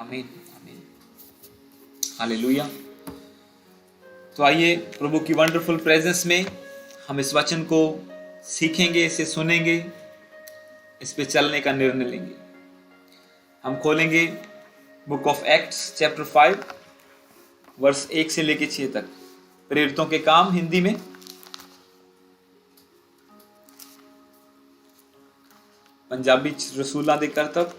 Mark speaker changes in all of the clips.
Speaker 1: आमीन आमीन, हालेलुया। तो आइए प्रभु की वंडरफुल प्रेजेंस में हम इस वचन को सीखेंगे, इसे सुनेंगे, इस पे चलने का निर्णय लेंगे। हम खोलेंगे book of Acts chapter 5 verse 1 से लेके 6 तक। प्रेरितों के काम हिंदी में, पंजाबी रसूलां दे करतब।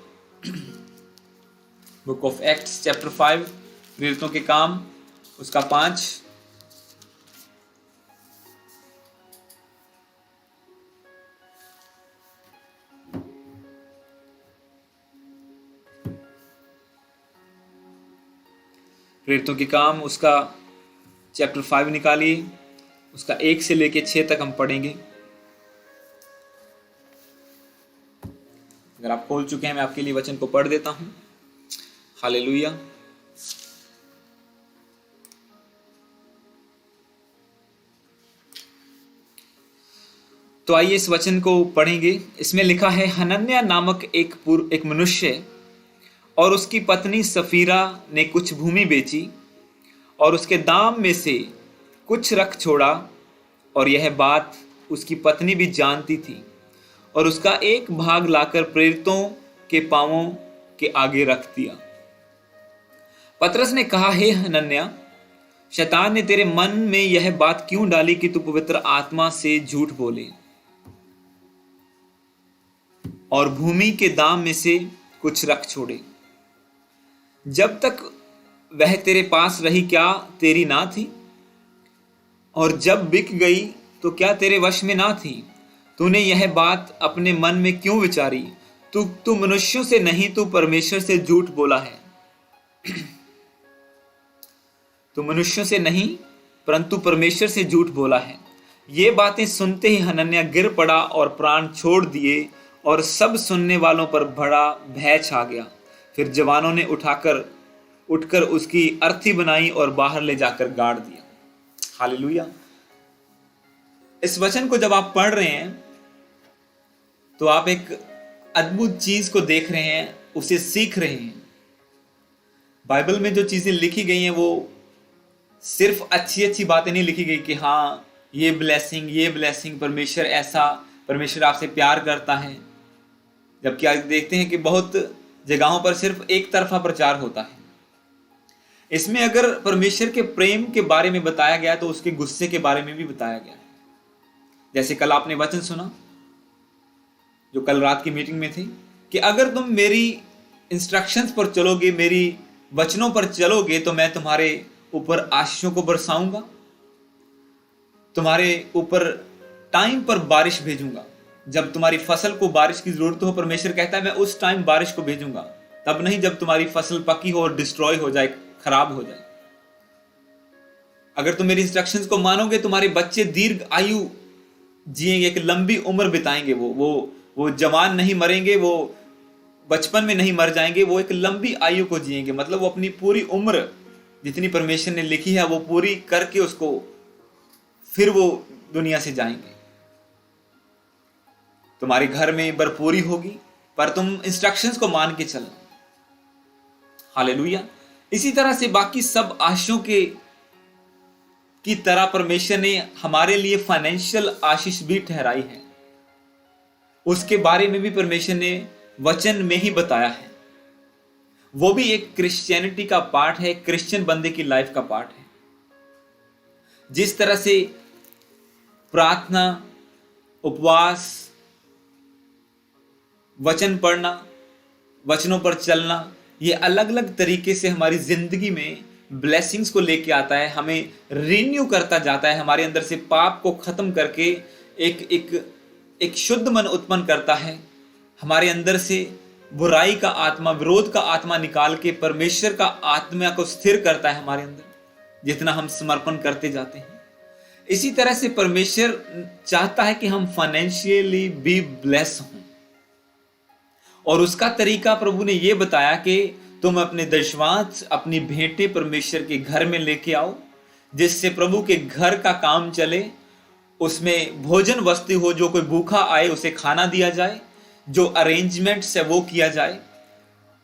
Speaker 1: बुक ऑफ एक्ट्स चैप्टर 5 प्रेरितों के काम उसका 5। प्रेरितों के काम उसका चैप्टर 5 निकालिए, उसका 1 से लेके 6 तक हम पढ़ेंगे। अगर आप खोल चुके हैं, मैं आपके लिए वचन को पढ़ देता हूं। हालेलुया। तो आइए इस वचन को पढ़ेंगे। इसमें लिखा है, हनन्याह नामक एक मनुष्य और उसकी पत्नी सफीरा ने कुछ भूमि बेची और उसके दाम में से कुछ रख छोड़ा, और यह बात उसकी पत्नी भी जानती थी, और उसका एक भाग लाकर प्रेरितों के पांवों के आगे रख दिया। पतरस ने कहा, हे हनन्याह, शैतान ने तेरे मन में यह बात क्यों डाली कि तू पवित्र आत्मा से झूठ बोले और भूमि के दाम में से कुछ रख छोड़े? जब तक वह तेरे पास रही क्या तेरी ना थी? और जब बिक गई तो क्या तेरे वश में ना थी? तूने यह बात अपने मन में क्यों विचारी? तू मनुष्यों से नहीं, तू परमेश्वर से झूठ बोला है। तू मनुष्यों से नहीं परंतु परमेश्वर से झूठ बोला है। ये बातें सुनते ही हनन्याह गिर पड़ा और प्राण छोड़ दिए, और सब सुनने वालों पर बड़ा भय छा गया। फिर जवानों ने उठकर उसकी अर्थी बनाई और बाहर ले जाकर गाड़ दिया। हालेलुया। इस वचन को जब आप पढ़ रहे हैं तो आप एक अद्भुत चीज को देख रहे हैं, उसे सीख रहे हैं। बाइबल में जो चीजें लिखी गई हैं वो सिर्फ अच्छी अच्छी बातें नहीं लिखी गई कि हाँ ये ब्लेसिंग, परमेश्वर ऐसा, परमेश्वर आपसे प्यार करता है। जबकि आज देखते हैं कि बहुत जगहों पर सिर्फ एक तरफा प्रचार होता है। इसमें अगर परमेश्वर के प्रेम के बारे में बताया गया तो उसके गुस्से के बारे में भी बताया गया है। जैसे कल आपने वचन सुना जो कल रात की मीटिंग में थे, कि अगर तुम मेरी इंस्ट्रक्शंस पर चलोगे, मेरी वचनों पर चलोगे, तो मैं तुम्हारे ऊपर आशीषों को बरसाऊंगा, तुम्हारे ऊपर टाइम पर बारिश भेजूंगा। जब तुम्हारी फसल को बारिश की जरूरत हो, परमेश्वर कहता है मैं उस टाइम बारिश को भेजूंगा, तब नहीं जब तुम्हारी फसल पकी हो और डिस्ट्रॉय हो जाए, खराब हो जाए। अगर तुम मेरी इंस्ट्रक्शंस को मानोगे, तुम्हारे बच्चे दीर्घ आयु जिएंगे, एक लंबी उम्र बिताएंगे। वो जवान नहीं मरेंगे, वो बचपन में नहीं मर जाएंगे, वो एक लंबी आयु को जिएंगे। मतलब वो अपनी पूरी उम्र जितनी परमेश्वर ने लिखी है वो पूरी करके उसको फिर वो दुनिया से जाएंगे। तुम्हारे घर में भरपूरी होगी, पर तुम इंस्ट्रक्शंस को मान के चलना। हालेलुया। इसी तरह से बाकी सब आशीषों की तरह परमेश्वर ने हमारे लिए फाइनेंशियल आशीष भी ठहराई है। उसके बारे में भी परमेश्वर ने वचन में ही बताया है। वो भी एक क्रिश्चियनिटी का पार्ट है, क्रिश्चियन बंदे की लाइफ का पार्ट है। जिस तरह से प्रार्थना, उपवास, वचन पढ़ना, वचनों पर चलना, ये अलग अलग तरीके से हमारी जिंदगी में ब्लेसिंग्स को लेके आता है, हमें रिन्यू करता जाता है, हमारे अंदर से पाप को खत्म करके एक शुद्ध मन उत्पन्न करता है, हमारे अंदर से बुराई का आत्मा, विरोध का आत्मा निकाल के परमेश्वर का आत्मा को स्थिर करता है हमारे अंदर, जितना हम समर्पण करते जाते हैं। इसी तरह से परमेश्वर चाहता है कि हम फाइनेंशियली भी ब्लेस हों, और उसका तरीका प्रभु ने यह बताया कि तुम अपने दशवांश, अपनी भेंटें परमेश्वर के घर में लेके आओ, जिससे प्रभु के घर का काम चले, उसमें भोजन वस्तु हो, जो कोई भूखा आए उसे खाना दिया जाए, जो अरेंजमेंट्स है वो किया जाए,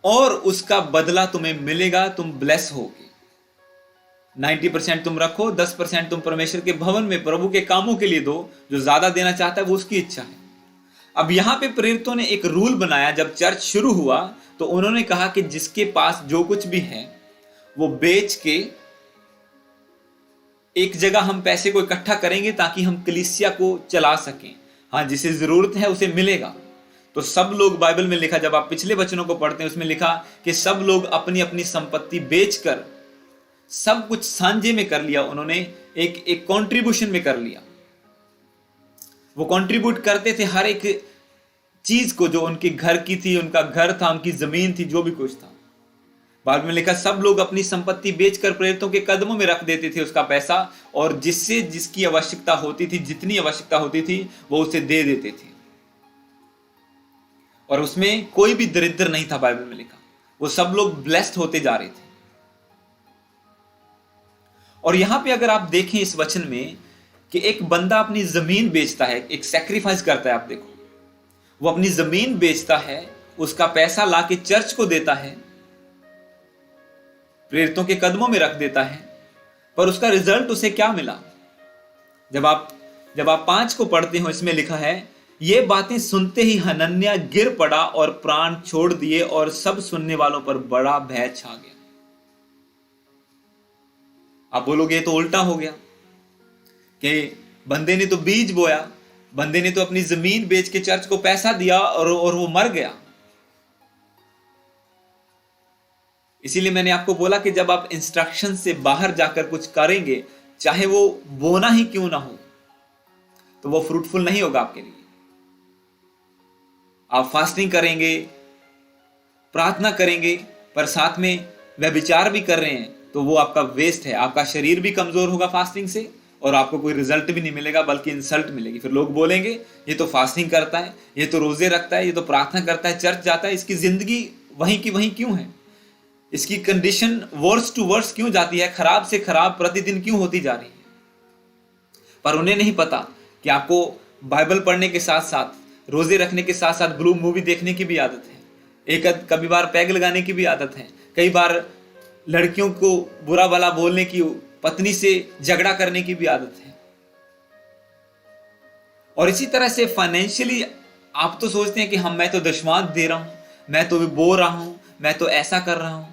Speaker 1: और उसका बदला तुम्हें मिलेगा, तुम ब्लेस होगे। 90% तुम रखो, 10% तुम परमेश्वर के भवन में प्रभु के कामों के लिए दो। जो ज्यादा देना चाहता है वो उसकी इच्छा है। अब यहां पे प्रेरितों ने एक रूल बनाया। जब चर्च शुरू हुआ तो उन्होंने कहा कि जिसके पास जो कुछ भी है वो बेच के एक जगह हम पैसे को इकट्ठा करेंगे ताकि हम कलीसिया को चला सकें। हाँ, जिसे जरूरत है उसे मिलेगा। तो सब लोग, बाइबल में लिखा, जब आप पिछले वचनों को पढ़ते हैं उसमें लिखा कि सब लोग अपनी अपनी संपत्ति बेचकर सब कुछ सांझे में कर लिया। उन्होंने एक कंट्रीब्यूशन में कर लिया। वो कंट्रीब्यूट करते थे हर एक चीज को, जो उनके घर की थी, उनका घर था, उनकी जमीन थी, जो भी कुछ था। बाद में लिखा सब लोग अपनी संपत्ति बेचकर प्रेरितों के कदमों में रख देते थे उसका पैसा, और जिससे जिसकी आवश्यकता होती थी, जितनी आवश्यकता होती थी, वो उसे दे देते थे। और उसमें कोई भी दरिद्र नहीं था। बाइबल में लिखा वो सब लोग ब्लेस्ड होते जा रहे थे। और यहां पे अगर आप देखें इस वचन में कि एक बंदा अपनी जमीन बेचता है, एक सैक्रिफाइस करता है। आप देखो, वो अपनी जमीन बेचता है, उसका पैसा लाके चर्च को देता है, प्रेरितों के कदमों में रख देता है। पर उसका रिजल्ट उसे क्या मिला? जब आप 5 को पढ़ते हो, इसमें लिखा है, ये बातें सुनते ही हनन्याह गिर पड़ा और प्राण छोड़ दिए, और सब सुनने वालों पर बड़ा भय छा गया। आप बोलोगे ये तो उल्टा हो गया कि बंदे ने तो बीज बोया, बंदे ने तो अपनी जमीन बेच के चर्च को पैसा दिया और वो मर गया। इसीलिए मैंने आपको बोला कि जब आप इंस्ट्रक्शन से बाहर जाकर कुछ करेंगे, चाहे वो बोना ही क्यों ना हो, तो वो फ्रूटफुल नहीं होगा आपके लिए। आप फास्टिंग करेंगे, प्रार्थना करेंगे, पर साथ में व्यभिचार भी कर रहे हैं, तो वो आपका वेस्ट है। आपका शरीर भी कमजोर होगा फास्टिंग से, और आपको कोई रिजल्ट भी नहीं मिलेगा, बल्कि इंसल्ट मिलेगी। फिर लोग बोलेंगे ये तो फास्टिंग करता है, ये तो रोजे रखता है, ये तो प्रार्थना करता है, चर्च जाता है, इसकी जिंदगी वहीं की वहीं क्यों है? इसकी कंडीशन वर्स टू वर्स क्यों जाती है? खराब से खराब प्रतिदिन क्यों होती जा रही है? पर उन्हें नहीं पता कि आपको बाइबल पढ़ने के साथ साथ, रोजे रखने के साथ साथ ब्लू मूवी देखने की भी आदत है, कभी बार पैग लगाने की भी आदत है, कई बार लड़कियों को बुरा भला बोलने की, पत्नी से झगड़ा करने की भी आदत है। और इसी तरह से फाइनेंशियली आप तो सोचते हैं कि मैं तो दशमांश दे रहा हूं, मैं तो बो रहा हूं, मैं तो ऐसा कर रहा हूं,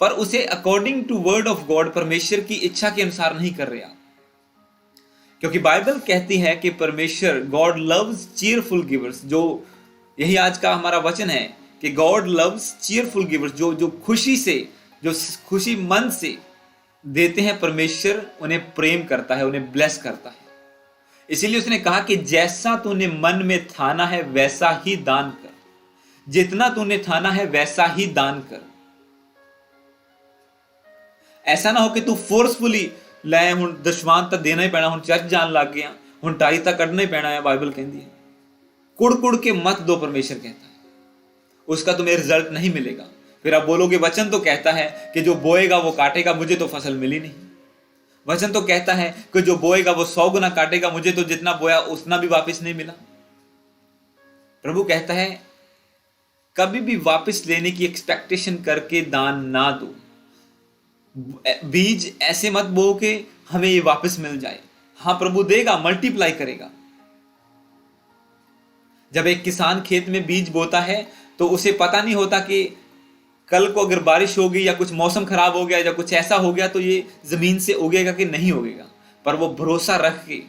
Speaker 1: पर उसे according to word of God, परमेश्वर की इच्छा के अनुसार नहीं कर रहे आप। क्योंकि बाइबल कहती है कि परमेश्वर, गॉड लव्स चीयरफुल गिवर्स। जो यही आज का हमारा वचन है कि गॉड लव्स चीयरफुल गिवर्स, जो खुशी से, जो खुशी मन से देते हैं, परमेश्वर उन्हें प्रेम करता है, उन्हें ब्लेस करता है। इसीलिए उसने कहा कि जैसा तूने मन में ठाना है वैसा ही दान कर, जितना तूने ठाना है वैसा ही दान कर। ऐसा ना हो कि तू फोर्सफुली ਲੈ ਹੁਣ दशमांश तो देना ही पैना, ਹੁਣ चर्च जान लग गया, ਹੁਣ टाई तो कढ़ना ही पैना है। बाइबल कहती है कुड़ कुड़ के मत दो, परमेश्वर कहता है, उसका तुम्हें रिजल्ट नहीं मिलेगा। फिर आप बोलोगे वचन तो कहता है कि जो बोएगा वो काटेगा, मुझे तो फसल मिली नहीं। वचन तो कहता है कि जो बोएगा वो 100 गुना काटेगा, मुझे तो जितना बोया उतना भी वापस नहीं मिला। प्रभु कहता है कभी भी वापस लेने की एक्सपेक्टेशन करके दान ना दो। बीज ऐसे मत बो के हमें ये वापस मिल जाए। हाँ, प्रभु देगा, मल्टीप्लाई करेगा। जब एक किसान खेत में बीज बोता है तो उसे पता नहीं होता कि कल को अगर बारिश होगी या कुछ मौसम खराब हो गया या कुछ ऐसा हो गया तो ये जमीन से उगेगा कि नहीं उगेगा। पर वो भरोसा रख के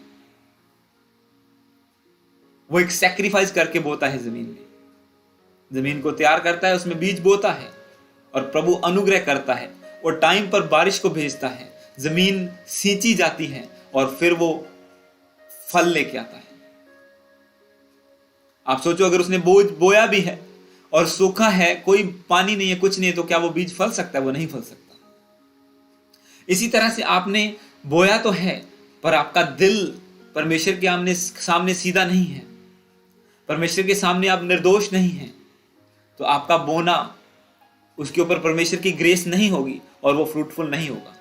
Speaker 1: वो एक सैक्रिफाइस करके बोता है, जमीन को तैयार करता है, उसमें बीज बोता है, और प्रभु अनुग्रह करता है और टाइम पर बारिश को भेजता है, जमीन सींची जाती है और फिर वो फल लेके आता है। आप सोचो अगर उसने बोया भी है और सूखा है, कोई पानी नहीं है, कुछ नहीं है, तो क्या वो बीज फल सकता है? वो नहीं फल सकता। इसी तरह से आपने बोया तो है, पर आपका दिल परमेश्वर के सामने सीधा नहीं है, परमेश्वर के सामने आप निर्दोष नहीं हैं, तो आपका बोना, उसके ऊपर परमेश्वर की ग्रेस नहीं होगी और वो फ्रूटफुल नहीं होगा।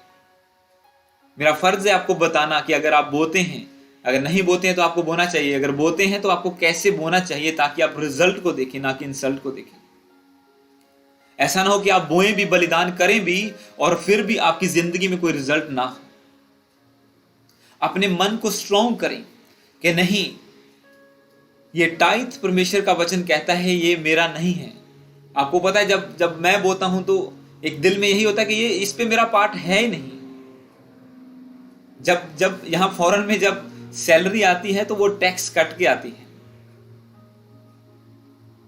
Speaker 1: मेरा फर्ज है आपको बताना कि अगर आप बोते हैं अगर नहीं बोते हैं तो आपको बोना चाहिए, अगर बोते हैं तो आपको कैसे बोना चाहिए, ताकि आप रिजल्ट को देखें ना कि इंसल्ट को देखें। ऐसा ना हो कि आप बोएं भी, बलिदान करें भी, और फिर भी आपकी जिंदगी में कोई रिजल्ट ना हो। अपने मन को स्ट्रॉन्ग करें कि नहीं, ये टाइथ परमेश्वर का वचन कहता है ये मेरा नहीं है। आपको पता है जब जब मैं बोता हूं तो एक दिल में यही होता है कि ये इस पे मेरा पार्ट है ही नहीं। जब जब यहां फॉरेन में जब सैलरी आती है तो वो टैक्स कट के आती है।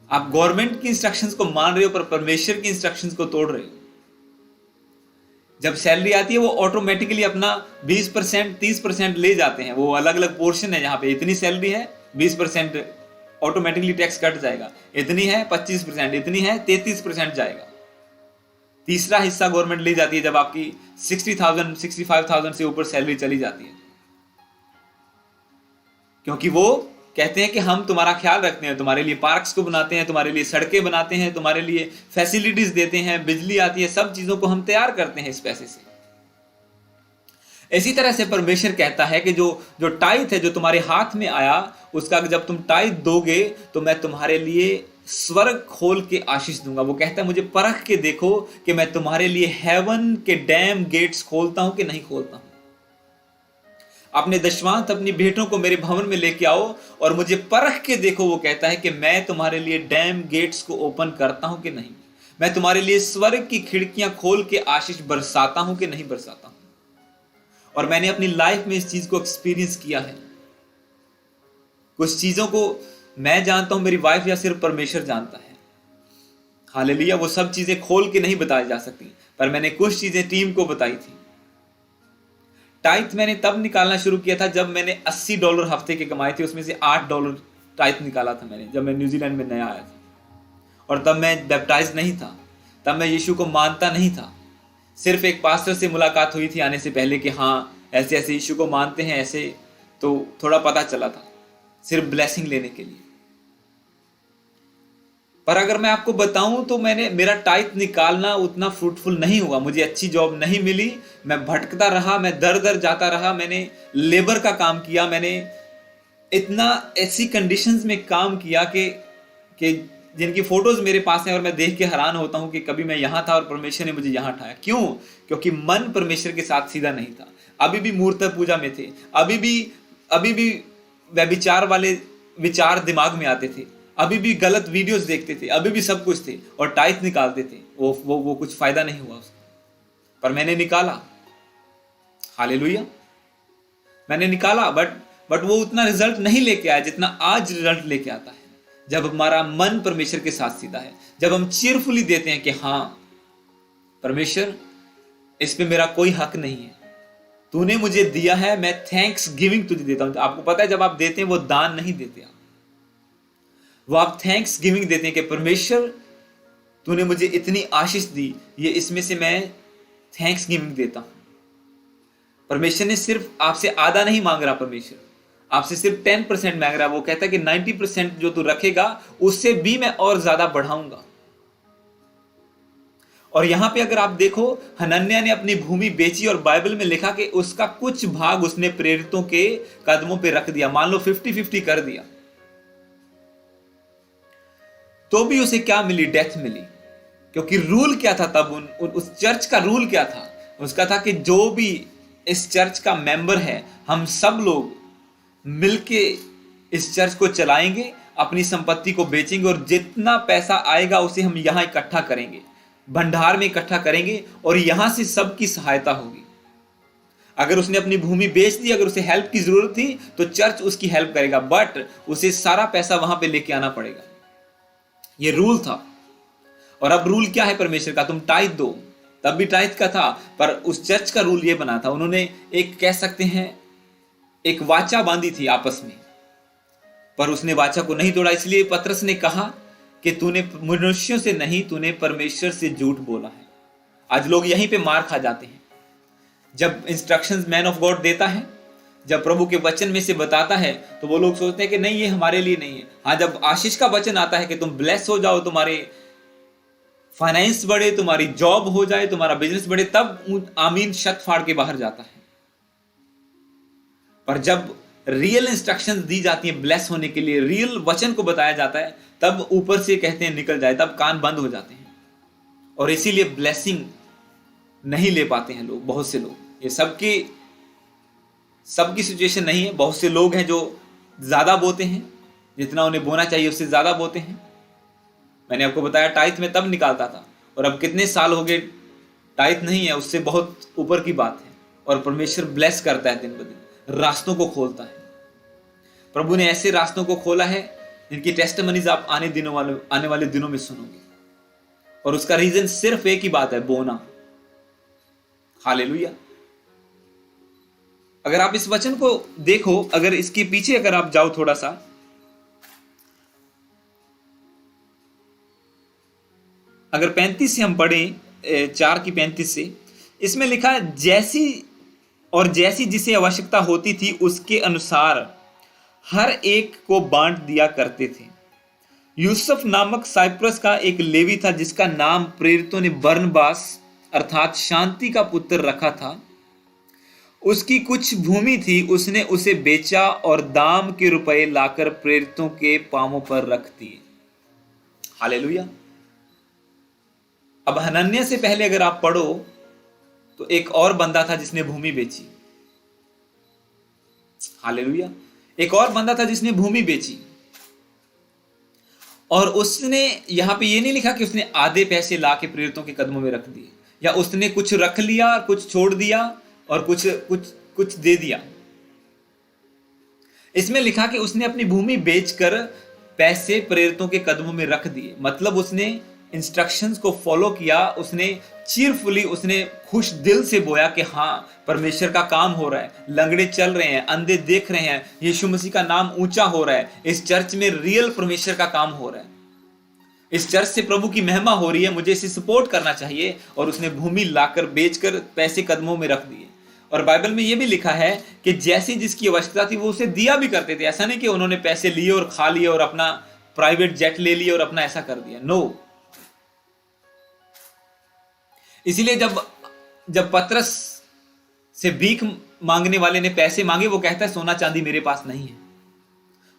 Speaker 1: आप गवर्नमेंट की इंस्ट्रक्शंस को मान रहे हो पर परमेश्वर की इंस्ट्रक्शंस को तोड़ रहे हो। जब सैलरी आती है वो ऑटोमेटिकली अपना 20% 30% ले जाते हैं। वो अलग अलग पोर्शन है, यहाँ पे इतनी सैलरी है 20% ऑटोमेटिकली टैक्स कट जाएगा, इतनी है 25%, इतनी है 33% जाएगा। तीसरा हिस्सा गवर्नमेंट ले जाती है जब आपकी 60,000 65,000 से ऊपर सैलरी चली जाती है, क्योंकि वो कहते हैं कि हम तुम्हारा ख्याल रखते हैं, तुम्हारे लिए पार्क्स को बनाते हैं, तुम्हारे लिए सड़कें बनाते हैं, तुम्हारे लिए फैसिलिटीज देते हैं, बिजली आती है, सब चीजों को हम तैयार करते हैं इस पैसे से। इसी तरह से परमेश्वर कहता है कि जो जो टाइथ है जो तुम्हारे हाथ में आया, उसका जब तुम टाइथ दोगे तो मैं तुम्हारे लिए स्वर्ग खोल के आशीष दूंगा। वो कहता है मुझे परख के देखो कि मैं तुम्हारे लिए हेवन के डैम गेट्स खोलता हूं कि नहीं खोलता हूं। अपने दशवांत अपनी भेंटों को मेरे भवन में लेके आओ और मुझे परख के देखो। वो कहता है कि मैं तुम्हारे लिए डैम गेट्स को ओपन करता हूं कि नहीं, मैं तुम्हारे लिए स्वर्ग की खिड़कियां खोल के आशीष बरसाता हूं कि नहीं बरसाता हूं। और मैंने अपनी लाइफ में इस चीज को एक्सपीरियंस किया है। कुछ चीजों को मैं जानता हूं, मेरी वाइफ या सिर्फ परमेश्वर जानता है। हालेलुया। वो सब चीजें खोल के नहीं बताई जा सकती, पर मैंने कुछ चीजें टीम को बताई थी। टाइथ मैंने तब निकालना शुरू किया था जब मैंने $80 हफ्ते के कमाए थे, उसमें से $8 टाइथ निकाला था मैंने, जब मैं न्यूजीलैंड में नया आया था। और तब मैं बैप्टाइज नहीं था, तब मैं यीशु को मानता नहीं था। सिर्फ एक पास्टर से मुलाकात हुई थी आने से पहले कि हाँ ऐसे ऐसे यीशु को मानते हैं ऐसे, तो थोड़ा पता चला था, सिर्फ ब्लेसिंग लेने के लिए। पर अगर मैं आपको बताऊं तो मेरा टाइथ निकालना उतना फ्रूटफुल नहीं हुआ। मुझे अच्छी जॉब नहीं मिली, मैं भटकता रहा, मैं दर दर जाता रहा, मैंने लेबर का काम किया, मैंने इतना ऐसी कंडीशंस में काम किया कि जिनकी फोटोज मेरे पास हैं और मैं देख के हैरान होता हूं कि कभी मैं यहां था और परमेश्वर ने मुझे यहां उठाया। क्यों? क्योंकि मन परमेश्वर के साथ सीधा नहीं था। अभी भी मूर्ति पूजा में थे, अभी भी व्यभिचार वाले विचार दिमाग में आते थे, अभी भी गलत वीडियोस देखते थे, अभी भी सब कुछ थे और टाइथ निकालते थे। वो कुछ फायदा नहीं हुआ उसका, पर मैंने निकाला। हालेलुया। मैंने निकाला, बट वो उतना रिजल्ट नहीं लेके आया जितना आज रिजल्ट लेके आता है जब हमारा मन परमेश्वर के साथ सीधा है, जब हम चीयरफुली देते हैं कि हाँ परमेश्वर इस पे मेरा कोई हक नहीं है, तूने मुझे दिया है, मैं थैंक्स गिविंग तुझे देता हूं। आपको पता है जब आप देते हैं वो दान नहीं देते, वो आप थैंक्स गिविंग देते हैं कि परमेश्वर तूने मुझे इतनी आशीष दी, ये इसमें से मैं थैंक्स गिविंग देता हूं। परमेश्वर ने सिर्फ आपसे आधा नहीं मांग रहा, परमेश्वर आपसे सिर्फ 10% मांग रहा है। वो कहता है कि 90% जो तू रखेगा उससे भी मैं और ज्यादा बढ़ाऊंगा। और यहां पे अगर आप देखो, हनन्याह ने अपनी भूमि बेची और बाइबल में लिखा कि उसका कुछ भाग उसने प्रेरितों के कदमों पे रख दिया। मान लो 50-50 कर दिया, तो भी उसे क्या मिली? डेथ मिली। क्योंकि रूल क्या था तब? उस चर्च का रूल क्या था? उसका था कि जो भी इस चर्च का मेंबर है, हम सब लोग मिलके इस चर्च को चलाएंगे, अपनी संपत्ति को बेचेंगे और जितना पैसा आएगा उसे हम यहां इकट्ठा करेंगे, भंडार में इकट्ठा करेंगे और यहां से सबकी सहायता होगी। अगर उसने अपनी भूमि बेच दी, अगर उसे हेल्प की जरूरत थी तो चर्च उसकी हेल्प करेगा, बट उसे सारा पैसा वहां पे लेके आना पड़ेगा। ये रूल था। और अब रूल क्या है परमेश्वर का? तुम टाइथ दो। तब भी टाइथ का था, पर उस चर्च का रूल ये बना था, उन्होंने एक कह सकते हैं एक वाचा बांधी थी आपस में, पर उसने वाचा को नहीं तोड़ा। इसलिए पतरस ने कहा कि तूने मनुष्यों से नहीं, तूने परमेश्वर से झूठ बोला है। आज लोग यहीं पे मार खा जाते हैं। जब इंस्ट्रक्शंस मैन ऑफ गॉड देता है, जब प्रभु के वचन में से बताता है, तो वो लोग सोचते हैं कि नहीं ये हमारे लिए नहीं है। हाँ, जब आशीष का वचन आता है कि तुम ब्लेस हो जाओ, तुम्हारे फाइनेंस बढ़े, तुम्हारी जॉब हो जाए, तुम्हारा बिजनेस बढ़े, तब आमीन शत फाड़ के बाहर जाता है। पर जब रियल इंस्ट्रक्शंस दी जाती हैं ब्लेस होने के लिए, रियल वचन को बताया जाता है, तब ऊपर से कहते हैं निकल जाए, तब कान बंद हो जाते हैं और इसीलिए ब्लेसिंग नहीं ले पाते हैं लोग, बहुत से लोग। ये सबकी सिचुएशन नहीं है। बहुत से लोग हैं जो ज्यादा बोते हैं, जितना उन्हें बोना चाहिए उससे ज्यादा बोते हैं। मैंने आपको बताया टाइथ में तब निकालता था, और अब कितने साल हो गए टाइथ नहीं है, उससे बहुत ऊपर की बात है। और परमेश्वर ब्लेस करता है दिन ब दिन, रास्तों को खोलता है। प्रभु ने ऐसे रास्तों को खोला है जिनकी टेस्टिमनीज आप आने वाले दिनों में सुनोगे। और उसका रीजन सिर्फ एक ही बात है, बोना। हालेलुया। अगर आप इस वचन को देखो, अगर इसके पीछे अगर आप जाओ थोड़ा सा, अगर 35 से हम पढ़ें, 4 की 35 से, इसमें लिखा है जैसी जिसे आवश्यकता होती थी उसके अनुसार हर एक को बांट दिया करते थे। यूसुफ नामक साइप्रस का एक लेवी था जिसका नाम प्रेरितों ने बरनबास अर्थात शांति का पुत्र रखा था। उसकी कुछ भूमि थी, उसने उसे बेचा और दाम के रुपए लाकर प्रेरितों के पांवों पर रख दिए। हालेलुया। अब हनन्याह से पहले अगर आप पढ़ो तो एक और बंदा था जिसने भूमि बेची। हालेलुया। एक और बंदा था जिसने भूमि बेची, और उसने यहां पे ये नहीं लिखा कि उसने आधे पैसे लाके प्रेरितों के कदमों में रख दिए, या उसने कुछ रख लिया, कुछ छोड़ दिया और कुछ दे दिया। इसमें लिखा कि उसने अपनी भूमि बेचकर पैसे प्रेरितों के कदमों में रख दिए। मतलब उसने इंस्ट्रक्शंस को फॉलो किया, उसने चीयरफुली, उसने खुश दिल से बोया कि हाँ परमेश्वर का काम हो रहा है, लंगड़े चल रहे हैं, अंधे देख रहे हैं, यीशु मसीह का नाम ऊंचा हो रहा है, इस चर्च में रियल परमेश्वर का काम हो रहा है, इस चर्च से प्रभु की महिमा हो रही है, मुझे इसे सपोर्ट करना चाहिए। और उसने भूमि लाकर बेचकर पैसे कदमों में रख दिए। और बाइबल में यह भी लिखा है कि जैसी जिसकी आवश्यकता थी वो उसे दिया भी करते थे। ऐसा नहीं कि उन्होंने पैसे लिए और खा लिए और अपना प्राइवेट जेट ले लिए और अपना ऐसा कर दिया, नो। इसीलिए जब पतरस से भीख मांगने वाले ने पैसे मांगे, वो कहता है सोना चांदी मेरे पास नहीं है,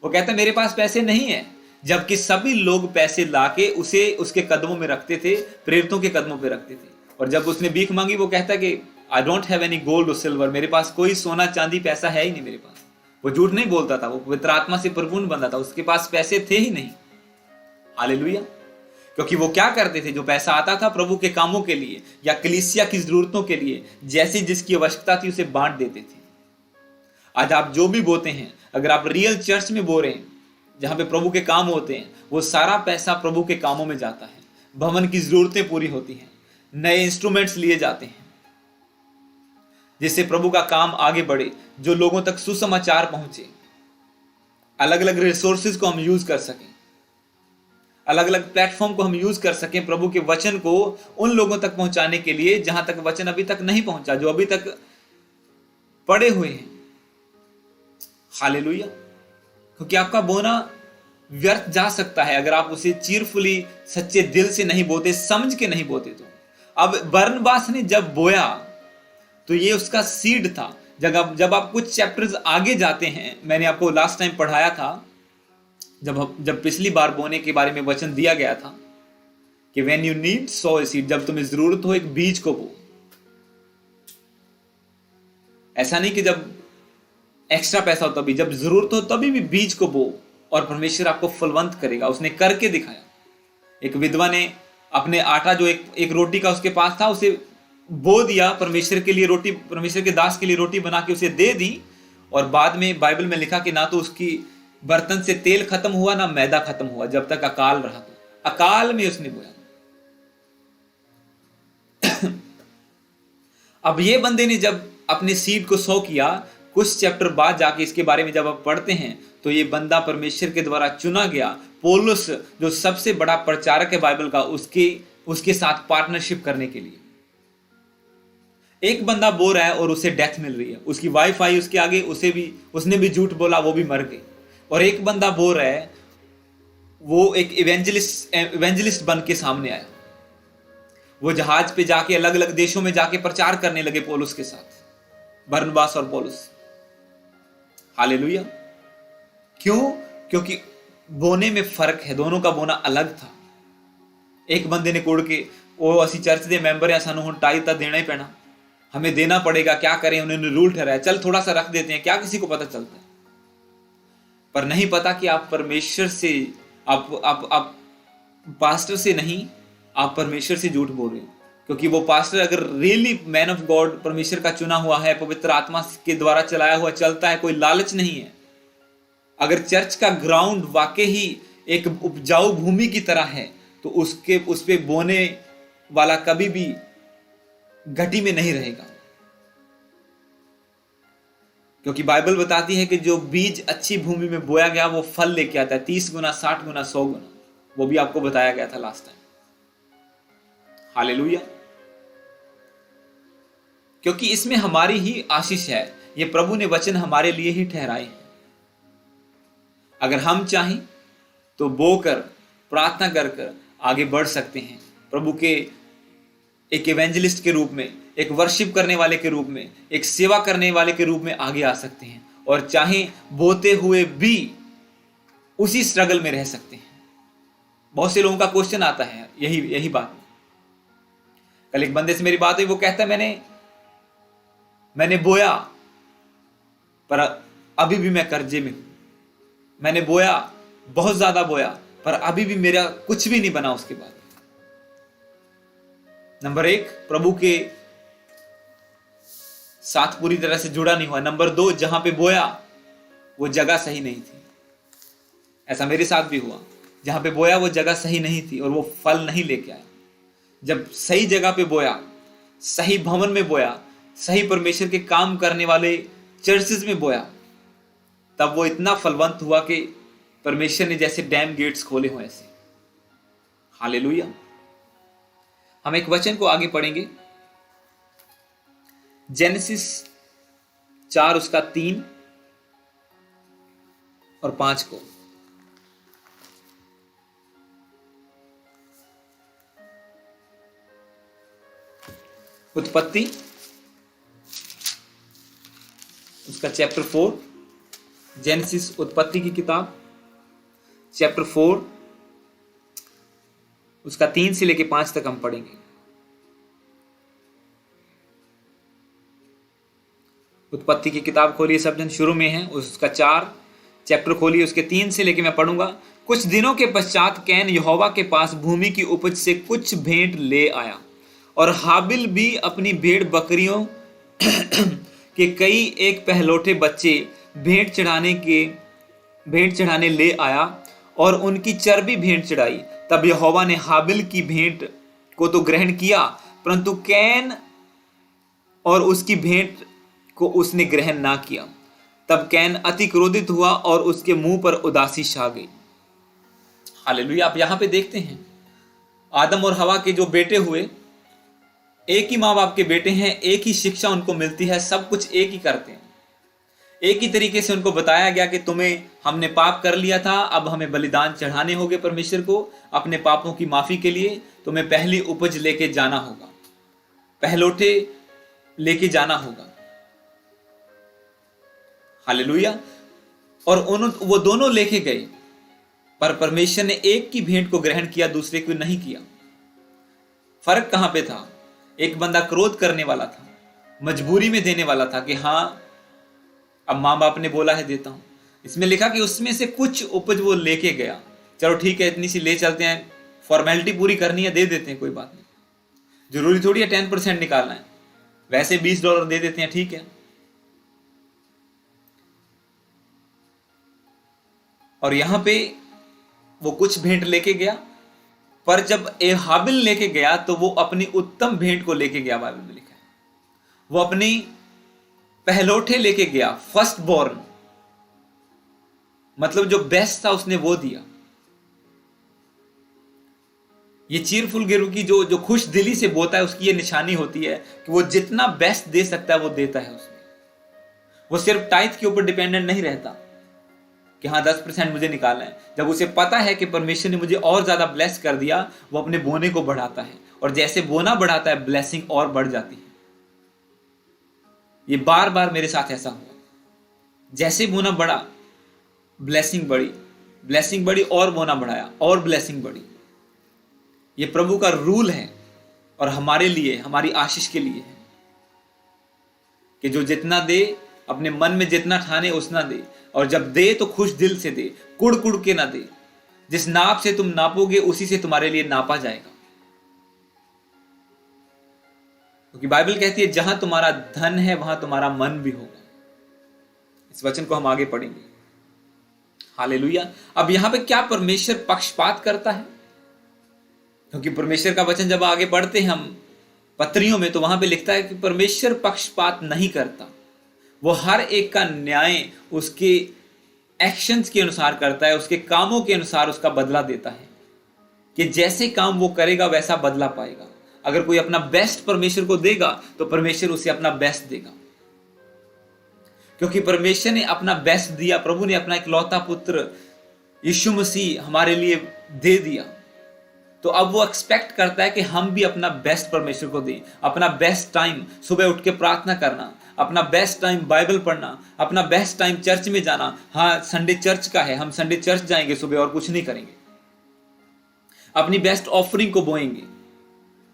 Speaker 1: वो कहता है मेरे पास पैसे नहीं है, जबकि सभी लोग पैसे लाके उसे उसके कदमों में रखते थे, प्रेरितों के कदमों पे रखते थे। और जब उसने भीख मांगी वो कहता है कि I don't have any gold और सिल्वर, मेरे पास कोई सोना चांदी पैसा है ही नहीं मेरे पास। वो झूठ नहीं बोलता था, वो पवित्र आत्मा से परिपूर्ण बंदा था, उसके पास पैसे थे ही नहीं। हालेलुया। क्योंकि वो क्या करते थे, जो पैसा आता था प्रभु के कामों के लिए या कलीसिया की जरूरतों के लिए, जैसी जिसकी आवश्यकता थी उसे बांट देते थे। आज आप जो भी बोते हैं, अगर आप रियल चर्च में बो रहे हैं जहां पे प्रभु के काम होते हैं, वो सारा पैसा प्रभु के कामों में जाता है, भवन की जरूरतें पूरी होती हैं, नए इंस्ट्रूमेंट्स लिए जाते हैं जिससे प्रभु का काम आगे बढ़े, जो लोगों तक सुसमाचार पहुंचे, अलग अलग रिसोर्सेज को हम यूज कर सकें, अलग अलग प्लेटफॉर्म को हम यूज कर सकें प्रभु के वचन को उन लोगों तक पहुंचाने के लिए जहां तक वचन अभी तक नहीं पहुंचा, जो अभी तक पड़े हुए हैं। हालेलुया। क्योंकि आपका बोना व्यर्थ जा सकता है अगर आप उसे चीरफुली सच्चे दिल से नहीं बोते, समझ के नहीं बोते। तो अब बरनबास ने जब बोया तो ये उसका सीड था। जब आप कुछ चैप्टर्स आगे जाते हैं, मैंने आपको लास्ट टाइम पढ़ाया था, जब पिछली बार बोने के बारे में वचन दिया गया था कि when you need so a seed, जब तुम्हें जरूरत हो एक बीज को बो। ऐसा नहीं कि जब एक्स्ट्रा पैसा हो तभी, जब जरूरत हो तभी भी बीज को बो और परमेश्वर आपको फलवंत करेगा। उसने करके दिखाया। एक विधवा ने अपने आटा जो एक रोटी का उसके पास था उसे बो दिया, परमेश्वर के लिए रोटी, परमेश्वर के दास के लिए रोटी बना के उसे दे दी। और बाद में बाइबल में लिखा कि ना तो उसकी बर्तन से तेल खत्म हुआ ना मैदा खत्म हुआ, जब तक अकाल रहा। तो अकाल में उसने बोया। अब ये बंदे ने जब अपने सीड को सो किया, कुछ चैप्टर बाद जाके इसके बारे में जब आप पढ़ते हैं तो ये बंदा परमेश्वर के द्वारा चुना गया। पौलुस जो सबसे बड़ा प्रचारक है बाइबल का, उसके साथ पार्टनरशिप करने के लिए। एक बंदा बो रहा है और उसे डेथ मिल रही है, उसकी वाइफ आई उसके आगे, उसने भी झूठ बोला, वो भी मर गई। और एक बंदा बो रहा है, वो एक इवेंजलिस्ट बन के सामने आया। वो जहाज पे जाके अलग अलग देशों में जाके प्रचार करने लगे पौलुस के साथ, बरनबास और पौलुस। हालेलुया। क्यों? क्योंकि बोने में फर्क है, दोनों का बोना अलग था। एक बंदे ने कोड़ के वो असी चर्च दे मैंबर या सानू हुण टाई तो देना ही पैना, हमें देना पड़ेगा, क्या करें, उन्होंने रूल ठहराया, चल थोड़ा सा रख देते हैं, क्या किसी को पता चलता है। पर नहीं पता कि आप परमेश्वर से, आप पास्टर से नहीं, आप परमेश्वर से झूठ बोल रहे हो। क्योंकि वो पास्टर अगर रियली मैन ऑफ गॉड, परमेश्वर का चुना हुआ है, पवित्र आत्मा के द्वारा चलाया हुआ चलता है, कोई लालच नहीं है, अगर चर्च का ग्राउंड वाकई ही एक उपजाऊ भूमि की तरह है, तो उस पे बोने वाला कभी भी घटी में नहीं रहेगा। क्योंकि बाइबल बताती है कि जो बीज अच्छी भूमि में बोया गया वो फल लेके आता है, 30 गुना, 60 गुना, 100 गुना। वो भी आपको बताया गया था लास्ट टाइम। हालेलुया। क्योंकि इसमें हमारी ही आशीष है, ये प्रभु ने वचन हमारे लिए ही ठहराए हैं। अगर हम चाहें तो बोकर, प्रार्थना कर कर आगे बढ़ सकते हैं, प्रभु के एक इवेंजलिस्ट के रूप में, एक वर्शिप करने वाले के रूप में, एक सेवा करने वाले के रूप में आगे आ सकते हैं। और चाहे बोते हुए भी उसी स्ट्रगल में रह सकते हैं। बहुत से लोगों का क्वेश्चन आता है यही बात। कल एक बंदे से मेरी बात हुई, वो कहता है मैंने बोया पर अभी भी मैं कर्जे में हूं, मैंने बोया, बहुत ज्यादा बोया, पर अभी भी मेरा कुछ भी नहीं बना उसके बाद। नंबर 1, प्रभु के साथ पूरी तरह से जुड़ा नहीं हुआ। नंबर 2, जहां पे बोया वो जगह सही नहीं थी। ऐसा मेरे साथ भी हुआ, जहां पे बोया वो जगह सही नहीं थी और वो फल नहीं लेके आया। जब सही जगह पे बोया, सही भवन में बोया, सही परमेश्वर के काम करने वाले चर्चेस में बोया, तब वो इतना फलवंत हुआ कि परमेश्वर ने जैसे डैम गेट्स खोले हो ऐसे। हालेलुया। हम एक वचन को आगे पढ़ेंगे, जेनेसिस 4 उसका 3 और 5 को। उत्पत्ति उसका चैप्टर 4, जेनेसिस उत्पत्ति की किताब चैप्टर 4 उसका 3 से लेके 5 तक हम पढ़ेंगे। उत्पत्ति की किताब खोलिए सब जन, शुरू में है, उसका 4 चैप्टर खोलिए, उसके 3 से लेके मैं पढ़ूंगा। कुछ दिनों के पश्चात कैन यहोवा के पास भूमि की उपज से कुछ भेंट ले आया, और हाबिल भी अपनी भेड़ बकरियों के कई एक पहलौठे बच्चे भेंट चढ़ाने ले आया और उनकी चर्बी भेंट चढ़ाई। तब यहोवा ने हाबिल की भेंट को तो ग्रहण किया, परंतु कैन और उसकी भेंट को उसने ग्रहण ना किया। तब कैन अति क्रोधित हुआ और उसके मुंह पर उदासी छा गई। हालेलुया। आप यहां पे देखते हैं आदम और हवा के जो बेटे हुए, एक ही माँ बाप के बेटे हैं, एक ही शिक्षा उनको मिलती है, सब कुछ एक ही करते हैं। एक ही तरीके से उनको बताया गया कि तुम्हें, हमने पाप कर लिया था, अब हमें बलिदान चढ़ाने होंगे परमेश्वर को अपने पापों की माफी के लिए। तुम्हें पहली उपज लेके जाना होगा, पहलोठे लेके जाना होगा। हालेलुया। और वो दोनों लेके गए, पर परमेश्वर ने एक की भेंट को ग्रहण किया, दूसरे को नहीं किया। फर्क कहां पे था? एक बंदा क्रोध करने वाला था, मजबूरी में देने वाला था कि हाँ अब माँ बाप ने बोला है देता हूं। इसमें लिखा कि उसमें से कुछ उपज वो लेके गया। चलो ठीक है, इतनी सी ले चलते हैं, फॉर्मेलिटी पूरी करनी है, दे देते हैं, कोई बात नहीं, जरूरी थोड़ी है 10% निकालना है, वैसे $20 दे देते हैं, ठीक है। और यहां पे वो कुछ भेंट लेके गया, पर जब हाबिल लेके गया तो वो अपनी उत्तम भेंट को लेके गया। बाइबल में लिखा है वो अपनी पहलोठे लेके गया, फर्स्ट बॉर्न, मतलब जो बेस्ट था उसने वो दिया। ये चीरफुल गिव की जो खुश दिली से बोता है, उसकी ये निशानी होती है कि वो जितना बेस्ट दे सकता है वो देता है। उसमें वो सिर्फ टाइथ के ऊपर डिपेंडेंट नहीं रहता कि हाँ 10% मुझे निकालना है। जब उसे पता है कि परमेश्वर ने मुझे और ज्यादा ब्लेस कर दिया, वो अपने बोने को बढ़ाता है, और जैसे बोना बढ़ाता है ब्लेसिंग और बढ़ जाती है। ये बार बार मेरे साथ ऐसा हुआ। जैसे बोना बढ़ा, ब्लेसिंग बढ़ी, ब्लेसिंग बढ़ी और बोना बढ़ाया और ब्लेसिंग बढ़ी। ये प्रभु का रूल है और हमारे लिए, हमारी आशीष के लिए है कि जो जितना दे, अपने मन में जितना ठाने उतना दे, और जब दे तो खुश दिल से दे, कुड़ कुड़ के ना दे। जिस नाप से तुम नापोगे उसी से तुम्हारे लिए नापा जाएगा, क्योंकि बाइबल कहती है जहां तुम्हारा धन है वहां तुम्हारा मन भी होगा। इस वचन को हम आगे पढ़ेंगे। हालेलुया। अब यहां पे क्या परमेश्वर पक्षपात करता है? क्योंकि परमेश्वर का वचन जब आगे पढ़ते हैं हम पत्रियों में, तो वहां पे लिखता है कि परमेश्वर पक्षपात नहीं करता, वो हर एक का न्याय उसके एक्शंस के अनुसार करता है, उसके कामों के अनुसार उसका बदला देता है, कि जैसे काम वो करेगा वैसा बदला पाएगा। अगर कोई अपना बेस्ट परमेश्वर को देगा तो परमेश्वर उसे अपना बेस्ट देगा, क्योंकि परमेश्वर ने अपना बेस्ट दिया। प्रभु ने अपना इकलौता पुत्र यीशु मसीह हमारे लिए दे दिया, तो अब वो एक्सपेक्ट करता है कि हम भी अपना बेस्ट परमेश्वर को दें। अपना बेस्ट टाइम सुबह उठ के प्रार्थना करना, अपना बेस्ट टाइम बाइबल पढ़ना, अपना बेस्ट टाइम चर्च में जाना। हाँ, संडे चर्च का है, हम संडे चर्च जाएंगे सुबह और कुछ नहीं करेंगे। अपनी बेस्ट ऑफरिंग को बोएंगे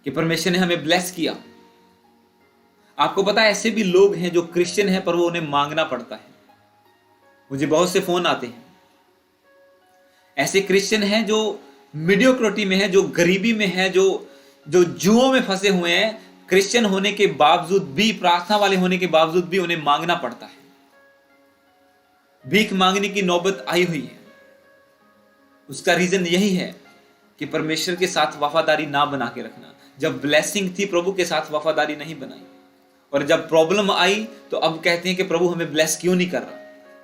Speaker 1: कि परमेश्वर ने हमें ब्लेस किया। आपको पता है ऐसे भी लोग हैं जो क्रिश्चियन हैं पर वो उन्हें मांगना पड़ता है। मुझे बहुत से फोन आते हैं, ऐसे क्रिश्चियन हैं जो मीडियोक्रिटी में है, जो गरीबी में है, जो जुओं में फंसे हुए हैं। क्रिश्चियन होने के बावजूद भी, प्रार्थना वाले होने के बावजूद भी उन्हें मांगना पड़ता है। भीख मांगने की नौबत आई हुई है। उसका रीजन यही है कि परमेश्वर के साथ वफादारी ना बना के रखना। जब ब्लेसिंग थी प्रभु के साथ वफादारी नहीं बनाई, और जब प्रॉब्लम आई तो अब कहते हैं कि प्रभु हमें ब्लेस क्यों नहीं कर रहा।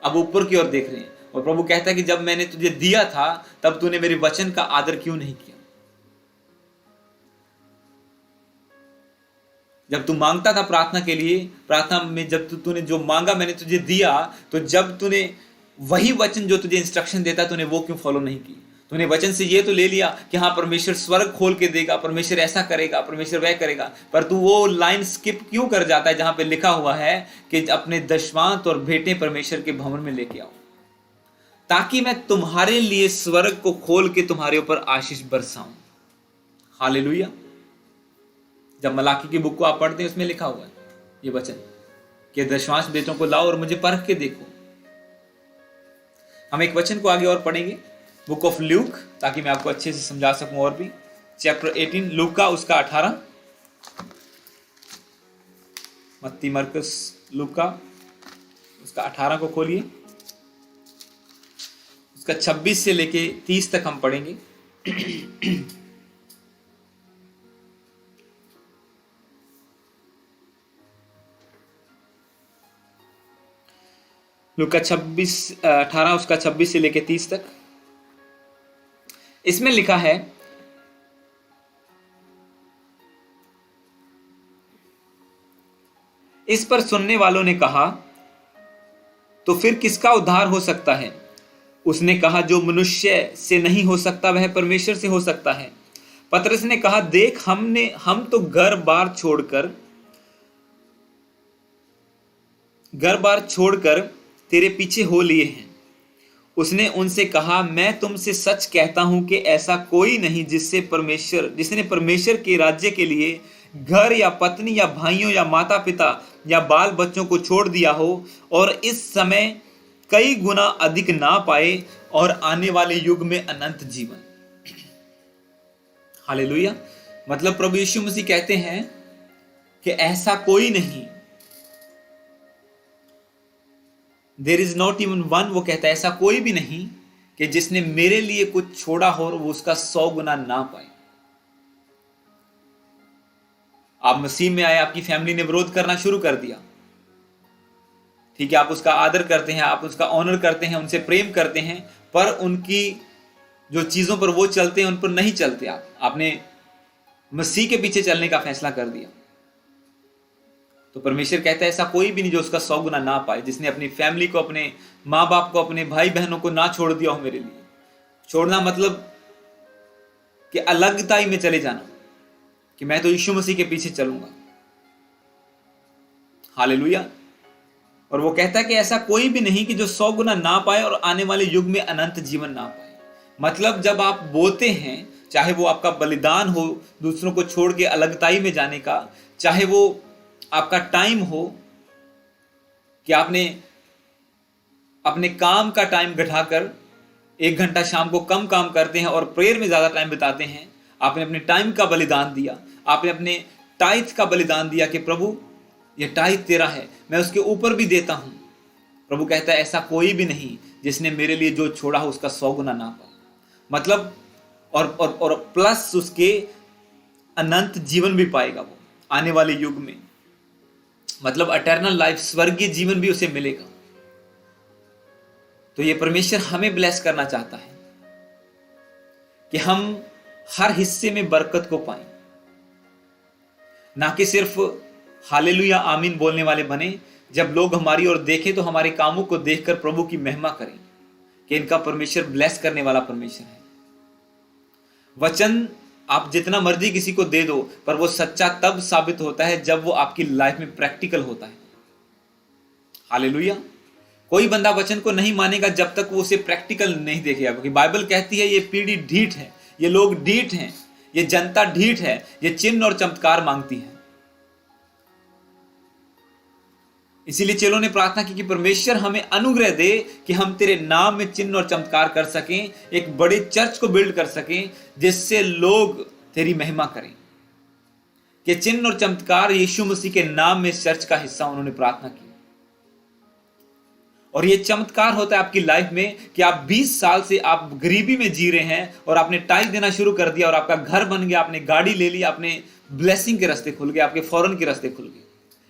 Speaker 1: अब ऊपर की ओर देख रहे हैं और प्रभु कहता है कि जब मैंने तुझे दिया था तब तूने मेरे वचन का आदर क्यों नहीं किया। जब तू मांगता था प्रार्थना के लिए, प्रार्थना में जब तूने जो मांगा मैंने तुझे दिया, तो जब तूने वही वचन जो तुझे इंस्ट्रक्शन देता तूने वो क्यों फॉलो नहीं की। तूने वचन से ये तो ले लिया कि हाँ परमेश्वर स्वर्ग खोल के देगा, परमेश्वर ऐसा करेगा, परमेश्वर वह करेगा, पर तू वो लाइन स्किप क्यों कर जाता है जहां पे लिखा हुआ है कि अपने दशमांत और भेंटें परमेश्वर के भवन में लेके आओ, ताकि मैं तुम्हारे लिए स्वर्ग को खोल के तुम्हारे ऊपर आशीष बरसाऊं। हालेलुया। जब मलाकी की बुक को आप पढ़ते हैं उसमें लिखा हुआ है ये वचन कि दशमांश बेटों को लाओ और मुझे परख के देखो। हम एक वचन को आगे और पढ़ेंगे, बुक ऑफ ल्यूक, ताकि मैं आपको अच्छे से समझा सकूं। और भी चैप्टर 18 लूका उसका 18, मत्ती मरकस लूका उसका 18 को खोलिए, उसका 26 से लेके 30 तक हम पढ़ेंगे। लूका 18 उसका 26 से लेके 30 तक। इसमें लिखा है, इस पर सुनने वालों ने कहा, तो फिर किसका उद्धार हो सकता है? उसने कहा, जो मनुष्य से नहीं हो सकता वह परमेश्वर से हो सकता है। पतरस ने कहा, देख हम तो घर बार छोड़कर तेरे पीछे हो लिए हैं। उसने उनसे कहा, मैं तुमसे सच कहता हूं कि ऐसा कोई नहीं जिसने परमेश्वर के राज्य के लिए घर या पत्नी या भाइयों या माता पिता या बाल बच्चों को छोड़ दिया हो और इस समय कई गुना अधिक ना पाए और आने वाले युग में अनंत जीवन। हालेलुया। मतलब प्रभु यीशु मसीह कहते हैं कि ऐसा कोई नहीं, there is not even one, वो कहता है ऐसा कोई भी नहीं कि जिसने मेरे लिए कुछ छोड़ा हो और वो उसका 100 गुना ना पाए। आप मसीह में आए, आपकी फैमिली ने विरोध करना शुरू कर दिया, ठीक है, आप उसका आदर करते हैं, आप उसका ऑनर करते हैं, उनसे प्रेम करते हैं, पर उनकी जो चीजों पर वो चलते हैं उन पर नहीं चलते। आपने मसीह के पीछे चलने का फैसला कर दिया। तो परमेश्वर कहता है ऐसा कोई भी नहीं जो उसका 100 गुना ना पाए, जिसने अपनी फैमिली को, अपने माँ बाप को, अपने भाई बहनों को ना छोड़ दिया हो मेरे लिए। छोड़ना मतलब कि अलगताई में चले जाना, कि मैं तो यीशु मसीह के पीछे चलूंगा। हालेलुया। और वो कहता है कि ऐसा कोई भी नहीं कि जो 100 गुना ना पाए और आने वाले युग में अनंत जीवन ना पाए। मतलब जब आप बोलते हैं, चाहे वो आपका बलिदान हो दूसरों को छोड़ के अलगताई में जाने का, चाहे वो आपका टाइम हो कि आपने अपने काम का टाइम घटाकर 1 घंटा शाम को कम काम करते हैं और प्रेयर में ज्यादा टाइम बिताते हैं, आपने अपने टाइम का बलिदान दिया, आपने अपने टाइथ का बलिदान दिया कि प्रभु ये टाइथ तेरा है, मैं उसके ऊपर भी देता हूं। प्रभु कहता है ऐसा कोई भी नहीं जिसने मेरे लिए जो छोड़ा हो उसका 100 गुना ना पाए। मतलब और प्लस उसके अनंत जीवन भी पाएगा वो आने वाले युग में। मतलब अटर्नल लाइफ, स्वर्गीय जीवन भी उसे मिलेगा। तो ये परमेश्वर हमें ब्लेस करना चाहता है कि हम हर हिस्से में बरकत को पाएं, ना कि सिर्फ हालेलुया आमीन बोलने वाले बने। जब लोग हमारी ओर देखें तो हमारे कामों को देखकर प्रभु की महिमा करें कि इनका परमेश्वर ब्लेस करने वाला परमेश्वर है। वचन आप जितना मर्जी किसी को दे दो, पर वो सच्चा तब साबित होता है जब वो आपकी लाइफ में प्रैक्टिकल होता है। हालेलुया। कोई बंदा वचन को नहीं मानेगा जब तक वो उसे प्रैक्टिकल नहीं देखेगा, क्योंकि बाइबल कहती है ये पीढ़ी ढीठ है, ये लोग ढीठ हैं, ये जनता ढीठ है, ये चिन्ह और चमत्कार मांगती है। इसीलिए चेलों ने प्रार्थना की कि परमेश्वर हमें अनुग्रह दे कि हम तेरे नाम में चिन्ह और चमत्कार कर सकें, एक बड़े चर्च को बिल्ड कर सकें जिससे लोग तेरी महिमा करें। कि चिन्ह और चमत्कार यीशु मसीह के नाम में चर्च का हिस्सा उन्होंने प्रार्थना की। और ये चमत्कार होता है आपकी लाइफ में कि आप 20 साल से आप गरीबी में जी रहे हैं और आपने टाइम देना शुरू कर दिया और आपका घर बन गया, आपने गाड़ी ले ली, आपने ब्लेसिंग के रास्ते खुल गए, आपके फॉरेन के रास्ते खुल गए।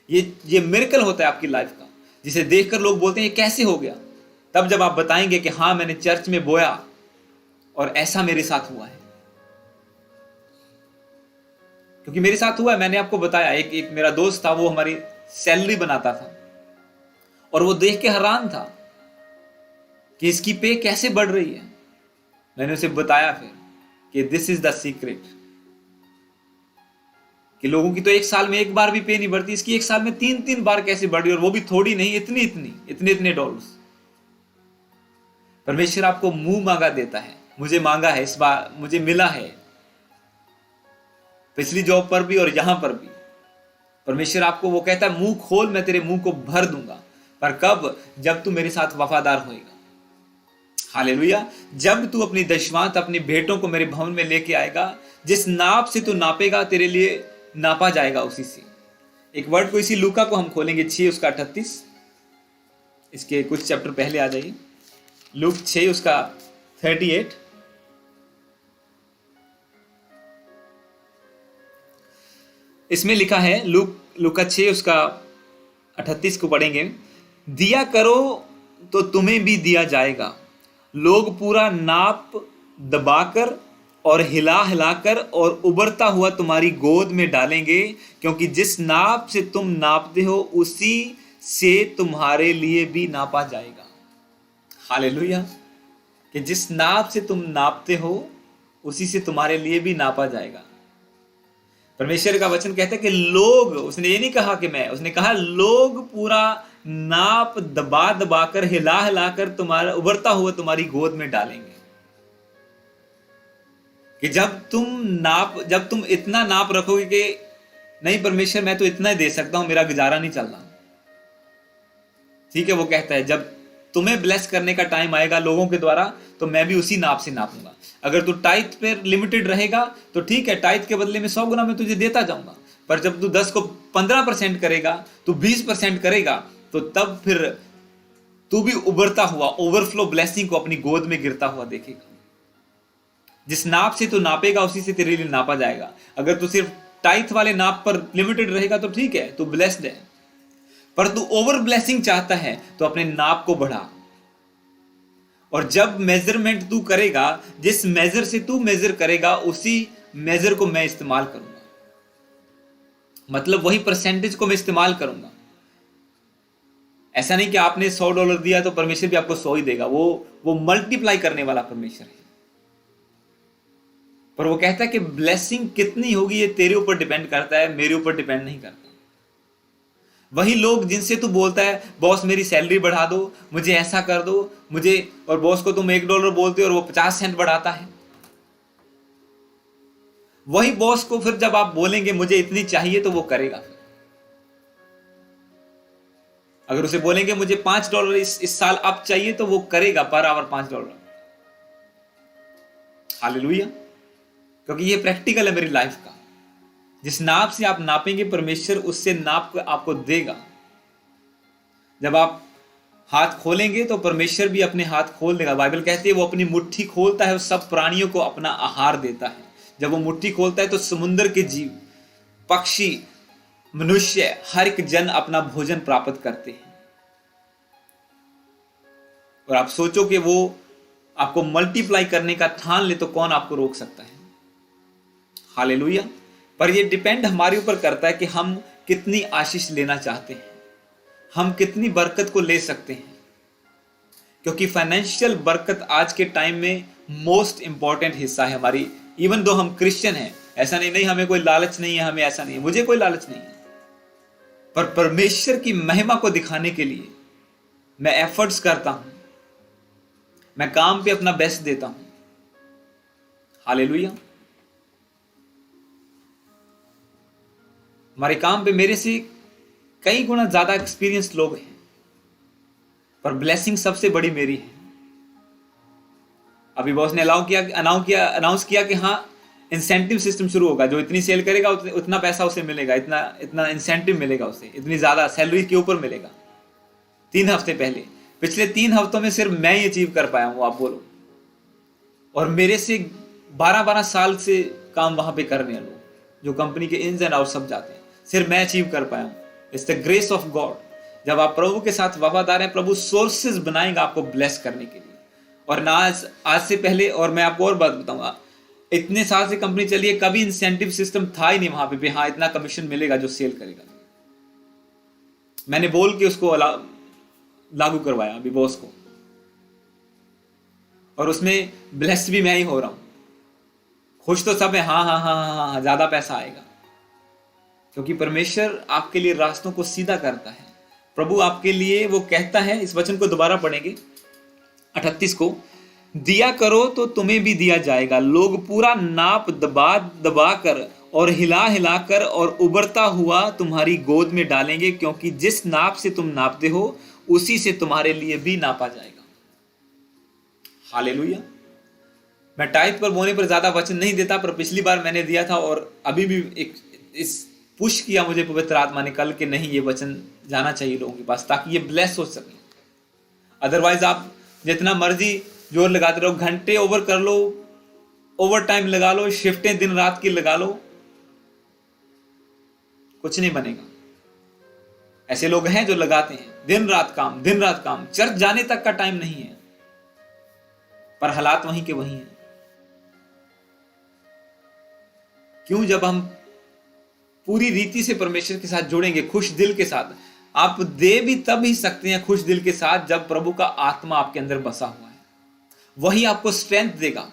Speaker 1: ये मिरेकल होता है आपकी लाइफ का, जिसे देखकर लोग बोलते हैं ये कैसे हो गया। तब जब आप बताएंगे कि हाँ मैंने चर्च में बोया और ऐसा मेरे साथ हुआ है, क्योंकि मेरे साथ हुआ है। मैंने आपको बताया, एक मेरा दोस्त था, वो हमारी सैलरी बनाता था और वो देख के हैरान था कि इसकी पे कैसे बढ़ रही है। मैंने उसे बताया फिर कि दिस इज द सीक्रेट, कि लोगों की तो 1 साल में 1 बार भी पे नहीं बढ़ती, इसकी 1 साल में 3-3 बार कैसे बढ़ रही, और वो भी थोड़ी नहीं, इतने डॉलर्स। परमेश्वर आपको मुंह मांगा देता है। मुझे मांगा है, इस बार मुझे मिला है, पिछली जॉब पर भी और यहां पर भी। परमेश्वर आपको वो कहता है मुंह खोल, मैं तेरे मुंह को भर दूंगा। पर कब? जब तू मेरे साथ वफादार होएगा। हालेलुया। जब तू अपनी दशवांत, अपनी भेंटों को मेरे भवन में लेके आएगा, जिस नाप से तू नापेगा तेरे लिए नापा जाएगा उसी से। एक वर्ड को, इसी लूका को हम खोलेंगे 6 उसका 38, इसके कुछ चैप्टर पहले आ जाइए। लूक 6 उसका 38। इसमें लिखा है, लूका 6 उसका 38 को पढ़ेंगे। दिया करो तो तुम्हें भी दिया जाएगा, लोग पूरा नाप दबाकर और हिला हिलाकर और उबरता हुआ तुम्हारी गोद में डालेंगे, क्योंकि जिस नाप से तुम नापते हो उसी से तुम्हारे लिए भी नापा जाएगा। हालेलुया। कि जिस नाप से तुम नापते हो उसी से तुम्हारे लिए भी नापा जाएगा। परमेश्वर का वचन कहता है कि लोग, उसने ये नहीं कहा कि मैं, उसने कहा लोग पूरा नाप दबा दबा कर, हिला हिलाकर तुम्हारा उबरता हुआ तुम्हारी गोद में डालेंगे। कि जब तुम इतना नाप रखोगे कि नहीं परमेश्वर मैं तो इतना ही दे सकता हूं, मेरा गुजारा नहीं चल रहा, ठीक है। वो कहता है जब तुम्हें ब्लेस करने का टाइम आएगा लोगों के द्वारा, तो मैं भी उसी नाप से नापूंगा। अगर तू टाइथ पे लिमिटेड रहेगा तो ठीक है, टाइथ के बदले में 100 गुना मैं तुझे देता जाऊंगा। पर जब तू 10 को 15% करेगा, तू 20% करेगा, तो तब फिर तू भी उभरता हुआ ओवरफ्लो ब्लेसिंग को अपनी गोद में गिरता हुआ देखेगा। जिस नाप से तू नापेगा उसी से तेरे लिए नापा जाएगा। अगर तू सिर्फ टाइथ वाले नाप पर लिमिटेड रहेगा तो ठीक है, तू ब्लेस्ड है। पर तू ओवर ब्लेसिंग चाहता है तो अपने नाप को बढ़ा। और जब मेजरमेंट तू करेगा, जिस मेजर से तू मेजर करेगा उसी मेजर को मैं इस्तेमाल करूंगा। मतलब वही परसेंटेज को मैं इस्तेमाल करूंगा। ऐसा नहीं कि आपने $100 दिया तो परमेश्वर भी आपको 100 ही देगा। वो मल्टीप्लाई करने वाला परमेश्वर है। पर वो कहता है कि ब्लेसिंग कितनी होगी ये तेरे ऊपर डिपेंड करता है, मेरे ऊपर डिपेंड नहीं करता। वही लोग जिनसे तू बोलता है बॉस मेरी सैलरी बढ़ा दो, मुझे ऐसा कर दो, मुझे, और बॉस को तुम $1 बोलते हो और वो 50 सेंट बढ़ाता है। वही बॉस को फिर जब आप बोलेंगे मुझे इतनी चाहिए तो वो करेगा। फिर अगर उसे बोलेंगे मुझे $5 इस साल अब चाहिए तो वो करेगा पर आवर $5। हालेलुया। क्योंकि ये प्रैक्टिकल है मेरी लाइफ का। जिस नाप से आप नापेंगे परमेश्वर उससे नाप आपको देगा। जब आप हाथ खोलेंगे तो परमेश्वर भी अपने हाथ खोल देगा। बाइबल कहती है वो अपनी मुट्ठी खोलता है और सब प्राणियों को अपना आहार देता है। जब वो मुट्ठी खोलता है तो समुद्र के जीव, पक्षी, मनुष्य, हर एक जन अपना भोजन प्राप्त करते हैं। और आप सोचो कि वो आपको मल्टीप्लाई करने का ठान ले तो कौन आपको रोक सकता है। हालेलुया। पर ये डिपेंड हमारे ऊपर करता है कि हम कितनी आशीष लेना चाहते हैं, हम कितनी बरकत को ले सकते हैं। क्योंकि फाइनेंशियल बरकत आज के टाइम में मोस्ट इंपॉर्टेंट हिस्सा है हमारी। इवन दो हम क्रिश्चियन हैं, ऐसा नहीं हमें कोई लालच नहीं है, हमें ऐसा नहीं है, मुझे कोई लालच नहीं है, पर परमेश्वर की महिमा को दिखाने के लिए मैं एफर्ट्स करता हूं, मैं काम पे अपना बेस्ट देता हूं। हालेलुया। हमारे काम पे मेरे से कई गुना ज्यादा एक्सपीरियंस लोग हैं, पर ब्लेसिंग सबसे बड़ी मेरी है। अभी बॉस ने अनाउंस किया कि हाँ इंसेंटिव सिस्टम शुरू होगा, जो इतनी सेल करेगा उतना पैसा उसे मिलेगा, इतना इंसेंटिव मिलेगा उसे, इतनी ज्यादा सैलरी के ऊपर मिलेगा। 3 हफ्ते पहले, पिछले 3 हफ्तों में सिर्फ मैं ही अचीव कर पाया हूं, आप बोलो। और मेरे से 12-12 साल से काम वहां पे करने हैं लोग, जो कंपनी के इन्स एंड आउट सब जाते हैं, सिर्फ मैं अचीव कर पाया हूं। It's the grace of God. जब आप प्रभु के साथ वफादार हैं, प्रभु सोर्सेज बनाएगा आपको ब्लेस करने के लिए। और ना आज से पहले, और मैं आपको और बात बताऊंगा, इतने साल से कंपनी चली है, कभी इंसेंटिव सिस्टम था ही नहीं वहां पे, हाँ इतना कमीशन मिलेगा जो सेल करेगा। मैंने बोल के उसको लागू करवाया अभी बॉस को, और उसमें ब्लेस्ड भी मैं ही हो रहा हूं। खुश तो सब है, हाँ हाँ हाँ हाँ हाँ, ज्यादा पैसा आएगा। क्योंकि परमेश्वर आपके लिए रास्तों को सीधा करता है। प्रभु आपके लिए वो कहता है, इस वचन को दोबारा पढ़ेंगे 38 को, दिया करो तो तुम्हें भी दिया जाएगा, लोग पूरा नाप दबा दबा कर और हिला हिला कर और उबरता हुआ तुम्हारी गोद में डालेंगे, क्योंकि जिस नाप से तुम नापते हो उसी से तुम्हारे लिए भी नापा जाएगा। हालेलुया। मैं टाइप पर बोने पर ज्यादा वचन नहीं देता, पर पिछली बार मैंने दिया था और अभी भी एक इस पुश किया मुझे पवित्र आत्मा ने कल के नहीं, ये वचन जाना चाहिए लोगों के पास ताकि ये ब्लेस हो सके। अदरवाइज आप जितना मर्जी जोर लगाते रहो, घंटे ओवर कर लो, ओवर टाइम लगा लो, शिफ्टें दिन रात की लगा लो, कुछ नहीं बनेगा। ऐसे लोग हैं जो लगाते हैं दिन रात काम, चर्च जाने तक का टाइम नहीं है, पर हालात वहीं के वहीं हैं। क्यों? जब हम पूरी रीति से परमेश्वर के साथ जुड़ेंगे, खुश दिल के साथ, आप दे भी तब ही सकते हैं खुश दिल के साथ जब प्रभु का आत्मा आपके अंदर बसा हुआ है। वही आपको स्ट्रेंथ देगा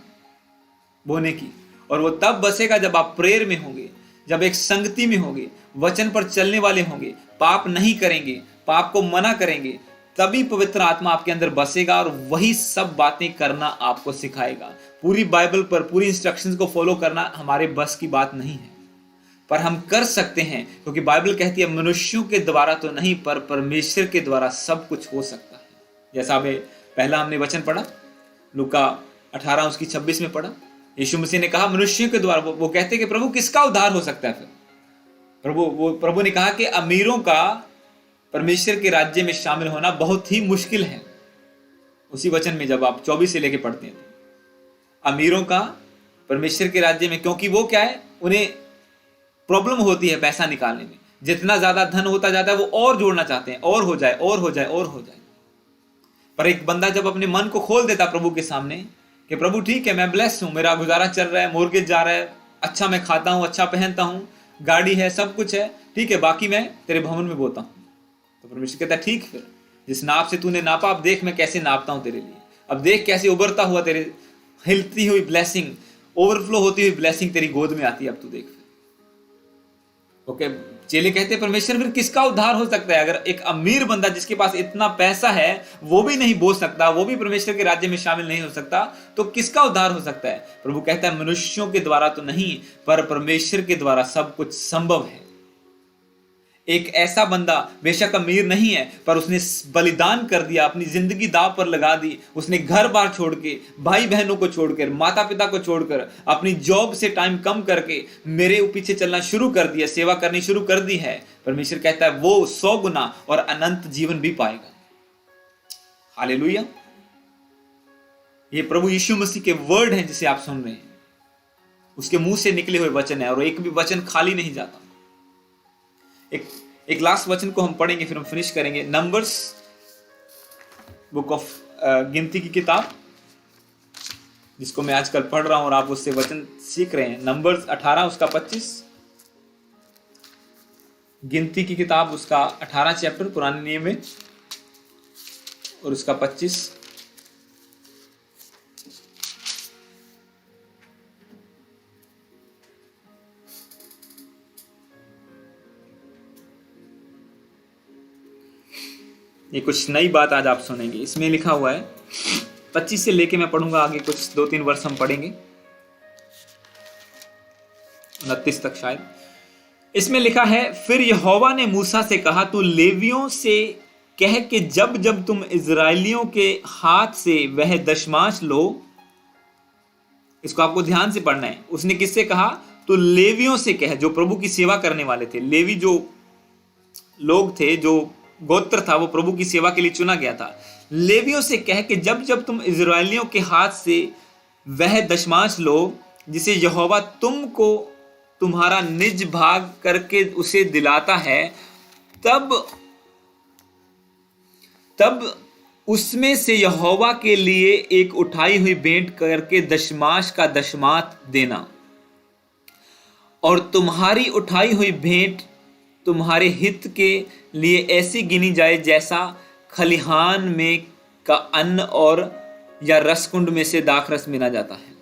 Speaker 1: बोने की, और वो तब बसेगा जब आप प्रेयर में होंगे, जब एक संगति में होंगे, वचन पर चलने वाले होंगे, पाप नहीं करेंगे, पाप को मना करेंगे, तभी पवित्र आत्मा आपके अंदर बसेगा और वही सब बातें करना आपको सिखाएगा। पूरी बाइबल पर पूरी इंस्ट्रक्शंस को फॉलो करना हमारे बस की बात नहीं है, पर हम कर सकते हैं, क्योंकि बाइबल कहती है मनुष्यों के द्वारा तो नहीं, पर परमेश्वर के द्वारा सब कुछ हो सकता है। जैसा पहला हमने वचन पढ़ा, लूका 18 उसकी 26 में पढ़ा, यीशु मसीह ने कहा मनुष्यों के द्वारा। वो कहते कि प्रभु किसका उद्धार हो सकता है? फिर प्रभु ने कहा कि अमीरों का परमेश्वर के राज्य में शामिल होना बहुत ही मुश्किल है। उसी वचन में जब आप 24 से लेके पढ़ते हैं तो अमीरों का परमेश्वर के राज्य में, क्योंकि वो क्या है, उन्हें प्रॉब्लम होती है पैसा निकालने में। जितना ज्यादा धन होता जाता है वो और जोड़ना चाहते हैं, और हो जाए और हो जाए और हो जाए। पर एक बंदा जब अपने मन को खोल देता प्रभु के सामने कि प्रभु ठीक है, मैं ब्लेस्ड हूं, मेरा गुजारा चल रहा है, मोर्गेज जा रहा है, अच्छा मैं खाता हूं, अच्छा पहनता हूं, गाड़ी है, सब कुछ है, ठीक है, बाकी मैं तेरे भवन में बोता हूं। तो परमेश्वर कहता है ठीक, फिर जिस नाप से तूने नापा, अब देख मैं कैसे नापता हूं तेरे लिए, अब देख कैसे उभरता हुआ तेरे हिलती हुई ब्लेसिंग, ओवरफ्लो होती हुई ब्लेसिंग तेरी गोद में आती है, अब तू देख। ओके, चेले कहते हैं परमेश्वर फिर किसका उद्धार हो सकता है? अगर एक अमीर बंदा जिसके पास इतना पैसा है वो भी नहीं बोल सकता, वो भी परमेश्वर के राज्य में शामिल नहीं हो सकता, तो किसका उद्धार हो सकता है? प्रभु कहता है मनुष्यों के द्वारा तो नहीं, पर परमेश्वर के द्वारा सब कुछ संभव है। एक ऐसा बंदा बेशक अमीर नहीं है, पर उसने बलिदान कर दिया, अपनी जिंदगी दांव पर लगा दी। उसने घर बार छोड़ के, भाई बहनों को छोड़कर, माता पिता को छोड़कर, अपनी जॉब से टाइम कम करके मेरे पीछे चलना शुरू कर दिया, सेवा करनी शुरू कर दी है। परमेश्वर कहता है वो 100 गुना और अनंत जीवन भी पाएगा। हालेलुया। ये प्रभु यीशु मसीह के वर्ड हैं जिसे आप सुन रहे हैं, उसके मुंह से निकले हुए वचन है, और एक भी वचन खाली नहीं जाता। एक लास्ट वचन को हम पढ़ेंगे, फिर हम फिनिश करेंगे। नंबर्स बुक ऑफ गिनती की किताब, जिसको मैं आजकल पढ़ रहा हूं और आप उससे वचन सीख रहे हैं। नंबर्स 18 उसका 25, गिनती की किताब उसका 18 चैप्टर पुराने नियम में, और उसका 25। ये कुछ नई बात आज आप सुनेंगे। इसमें लिखा हुआ है 25 से लेके मैं पढ़ूंगा आगे, कुछ 2-3 वर्ष हम पढ़ेंगे, 29 तक शायद। इसमें लिखा है, फिर यहोवा ने मूसा से कहा, तू लेवियों से कह के जब जब तुम इजरायलियों के हाथ से वह दशमांश लो। इसको आपको ध्यान से पढ़ना है। उसने किससे कहा? तो लेवियों से कह, जो प्रभु की सेवा करने वाले थे। लेवी जो लोग थे, जो गोत्र था, वो प्रभु की सेवा के लिए चुना गया था। लेवियों से कह के जब जब तुम इजरायलियों के हाथ से वह दशमांश लो जिसे यहोवा तुमको तुम्हारा निज भाग करके उसे दिलाता है, तब उसमें से यहोवा के लिए एक उठाई हुई भेंट करके दशमांश का दशमात देना, और तुम्हारी उठाई हुई भेंट तुम्हारे हित के लिए ऐसी गिनी जाए जैसा खलिहान में का अन्न और या रसकुंड में से दाखरस मिला जाता है।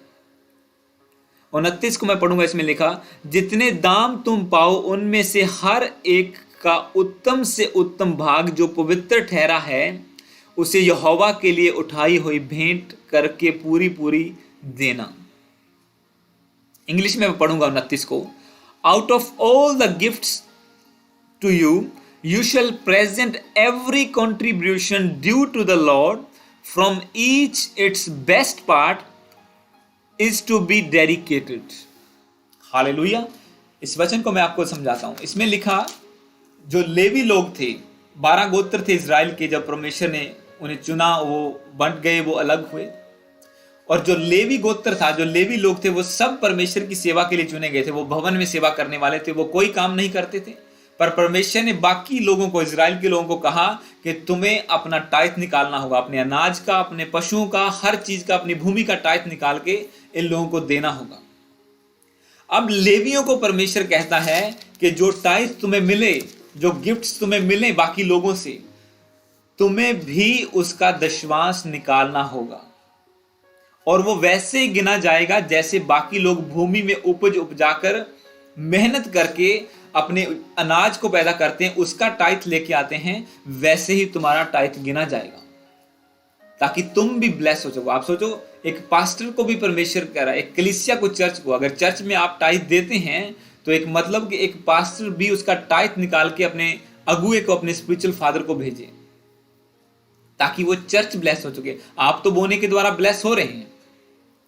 Speaker 1: 29 को मैं पढ़ूंगा। इसमें लिखा, जितने दाम तुम पाओ उनमें से हर एक का उत्तम से उत्तम भाग जो पवित्र ठहरा है, उसे यहोवा के लिए उठाई हुई भेंट करके पूरी पूरी देना। इंग्लिश में मैं पढ़ूंगा 29 को। Out of all the gifts to you, you shall present every contribution due to the Lord, from each its best part is to be dedicated. Hallelujah. इस वचन को मैं आपको समझाता हूं। इसमें लिखा, जो लेवी लोग थे, 12 गोत्र थे इजराइल के, जब परमेश्वर ने उन्हें चुना, वो बंट गए, वो अलग हुए। और जो लेवी गोत्र था, जो लेवी लोग थे, वो सब परमेश्वर की सेवा के लिए चुने गए थे। वो भवन में सेवा करने वाले थे, वो कोई काम नहीं करते थे। पर परमेश्वर ने बाकी लोगों को, इजराइल के लोगों को कहा कि तुम्हें अपना टाइथ निकालना होगा, अपने अनाज का, अपने पशुओं का, हर चीज का, अपनी भूमि का टाइथ निकाल के इन लोगों को देना होगा। अब लेवियों को परमेश्वर कहता है कि जो टाइथ तुम्हें मिले, जो गिफ्ट्स तुम्हें मिले बाकी लोगों से, तुम्हें भी उसका दशमांश निकालना होगा, और वो वैसे गिना जाएगा जैसे बाकी लोग भूमि में उपज उपजाकर मेहनत करके अपने अनाज को पैदा करते हैं, उसका टाइथ लेके आते हैं, वैसे ही तुम्हारा टाइथ गिना जाएगा, ताकि तुम भी ब्लेस हो सको। आप सोचो, एक पास्टर को भी परमेश्वर कह रहा है, एक कलीसिया को, चर्च को, अगर चर्च में आप टाइथ देते हैं तो एक मतलब कि एक पास्टर भी उसका टाइथ निकाल के अपने अगुए को, अपने स्पिरिचुअल फादर को भेजे, ताकि वो चर्च ब्लेस हो सके। आप तो बोने के द्वारा ब्लेस हो रहे हैं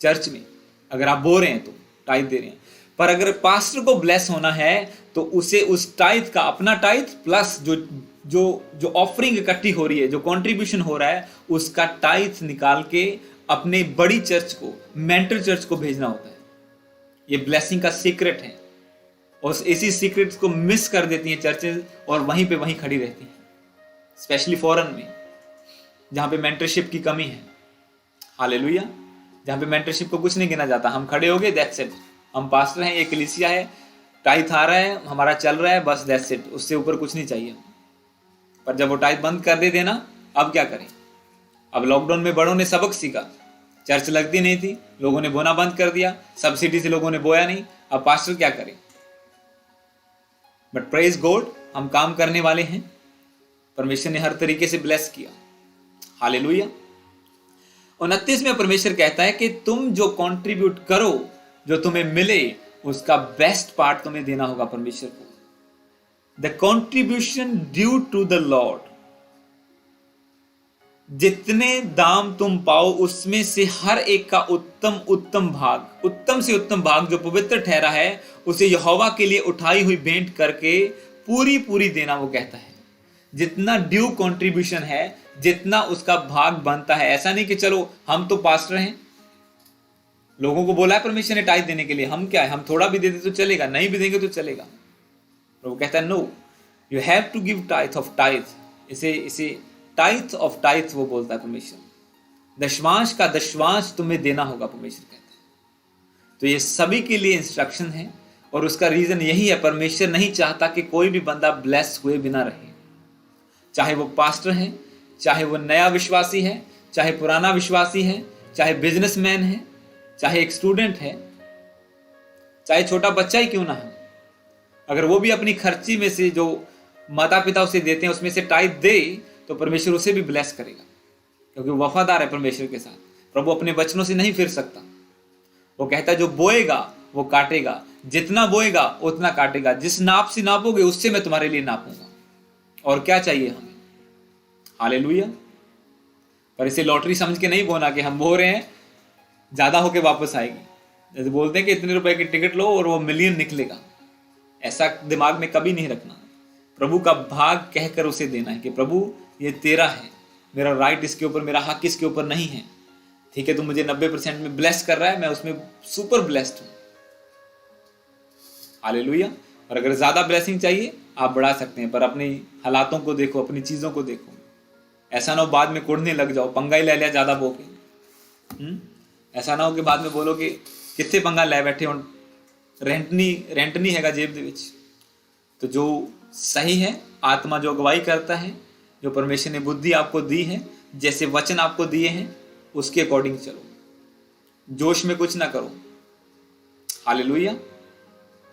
Speaker 1: चर्च में, अगर आप बो रहे हैं तो टाइथ दे रहे हैं, पर अगर पास्टर को ब्लेस होना है तो उसे उस टाइथ का, अपना टाइथ प्लस जो ऑफरिंग इकट्ठी हो रही है, जो कंट्रीब्यूशन हो रहा है, उसका टाइथ निकाल के अपने बड़ी चर्च को, मेंटर चर्च को भेजना होता है। ये ब्लेसिंग का सीक्रेट है, और इसी सीक्रेट को मिस कर देती हैं चर्चेज, और वहीं पे वहीं खड़ी रहती हैं, स्पेशली फॉरेन में, जहां पे मेंटरशिप की कमी है। हालेलुया। जहां पे मेंटरशिप को कुछ नहीं गिना जाता, हम खड़े हो गए, दैट्स इट, हम पास्टर हैं, ये कलीसिया है, टाइथ आ रहा है, हमारा चल रहा है, बस दैट्स इट, उससे ऊपर कुछ नहीं चाहिए। पर जब वो टाइथ बंद कर दे देना, अब क्या करें? अब लॉकडाउन में बड़ों ने सबक सीखा, चर्च लगती नहीं थी, लोगों ने बोना बंद कर दिया, सब्सिडी से लोगों ने बोया नहीं, अब पास्टर क्या करे? बट प्रेज गॉड, हम काम करने वाले हैं, परमेश्वर ने हर तरीके से ब्लेस किया। हालेलुया। 29 में परमेश्वर कहता है कि तुम जो कंट्रीब्यूट करो, जो तुम्हें मिले, उसका बेस्ट पार्ट तुम्हें देना होगा परमेश्वर को। The contribution due to the Lord, जितने दाम तुम पाओ उसमें से हर एक का उत्तम भाग, उत्तम से उत्तम भाग जो पवित्र ठहरा है, उसे यहोवा के लिए उठाई हुई भेंट करके पूरी देना। वो कहता है जितना ड्यू कंट्रीब्यूशन है, जितना उसका भाग बनता है। ऐसा नहीं कि चलो हम तो पास्टर हैं, लोगों को बोला है परमेश्वर ने टाइथ देने के लिए, हम क्या है, हम थोड़ा भी दे दे तो चलेगा, नहीं भी देंगे तो चलेगा। वो कहता है no, you have to give tithe of tithe. इसे टाइथ ऑफ टाइथ वो बोलता है परमेश्वर। दशमांश का दशमांश तुम्हें देना होगा, परमेश्वर कहता है। तो ये सभी के लिए इंस्ट्रक्शन है, और उसका रीजन यही है, परमेश्वर नहीं चाहता कि कोई भी बंदा ब्लेस हुए बिना रहे। चाहे वो पास्टर है, चाहे वो नया विश्वासी है, चाहे पुराना विश्वासी है, चाहे बिजनेसमैन है, चाहे एक स्टूडेंट है, चाहे छोटा बच्चा ही क्यों ना है, अगर वो भी अपनी खर्ची में से जो माता पिता उसे देते हैं उसमें से टाइथ दे, तो परमेश्वर उसे भी ब्लेस करेगा, क्योंकि वो वफादार है परमेश्वर के साथ। प्रभु अपने वचनों से नहीं फिर सकता। वो कहता है जो बोएगा वो काटेगा, जितना बोएगा उतना काटेगा, जिस नाप से नापोगे उससे मैं तुम्हारे लिए नापूंगा। और क्या चाहिए हमें? हालेलुया। पर इसे लॉटरी समझ के नहीं बोना कि हम बो रहे हैं, ज्यादा होके वापस आएगी। जैसे बोलते हैं कि इतने रुपए की टिकट लो और वो मिलियन निकलेगा, ऐसा दिमाग में कभी नहीं रखना। प्रभु का भाग कहकर उसे देना है कि प्रभु ये तेरा है, मेरा राइट इसके ऊपर, मेरा हक इसके ऊपर नहीं है। ठीक है, तू मुझे 90% में ब्लेस कर रहा है, मैं उसमें सुपर ब्लेस्ड हूं। हालेलुया। और अगर ज्यादा ब्लेसिंग चाहिए आप बढ़ा सकते हैं, पर अपनी हालातों को देखो, अपनी चीजों को देखो। ऐसा ना हो बाद में कुड़ने लग जाओ, पंगा ही ले लिया ज्यादा बो के। ऐसा ना हो कि बाद में बोलो कि कितने पंगा ले बैठे हो, रेंट नहीं हैगा जेब दे विच। तो जो सही है, आत्मा जो अगुवाई करता है, जो परमेश्वर ने बुद्धि आपको दी है, जैसे वचन आपको दिए हैं, उसके अकॉर्डिंग चलो, जोश में कुछ ना करो। हालेलुया।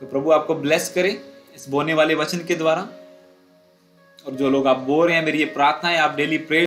Speaker 1: तो प्रभु आपको ब्लेस करे इस बोने वाले वचन के द्वारा। और जो लोग आप बो रहे हैं, मेरी ये प्रार्थना है आप डेली प्रे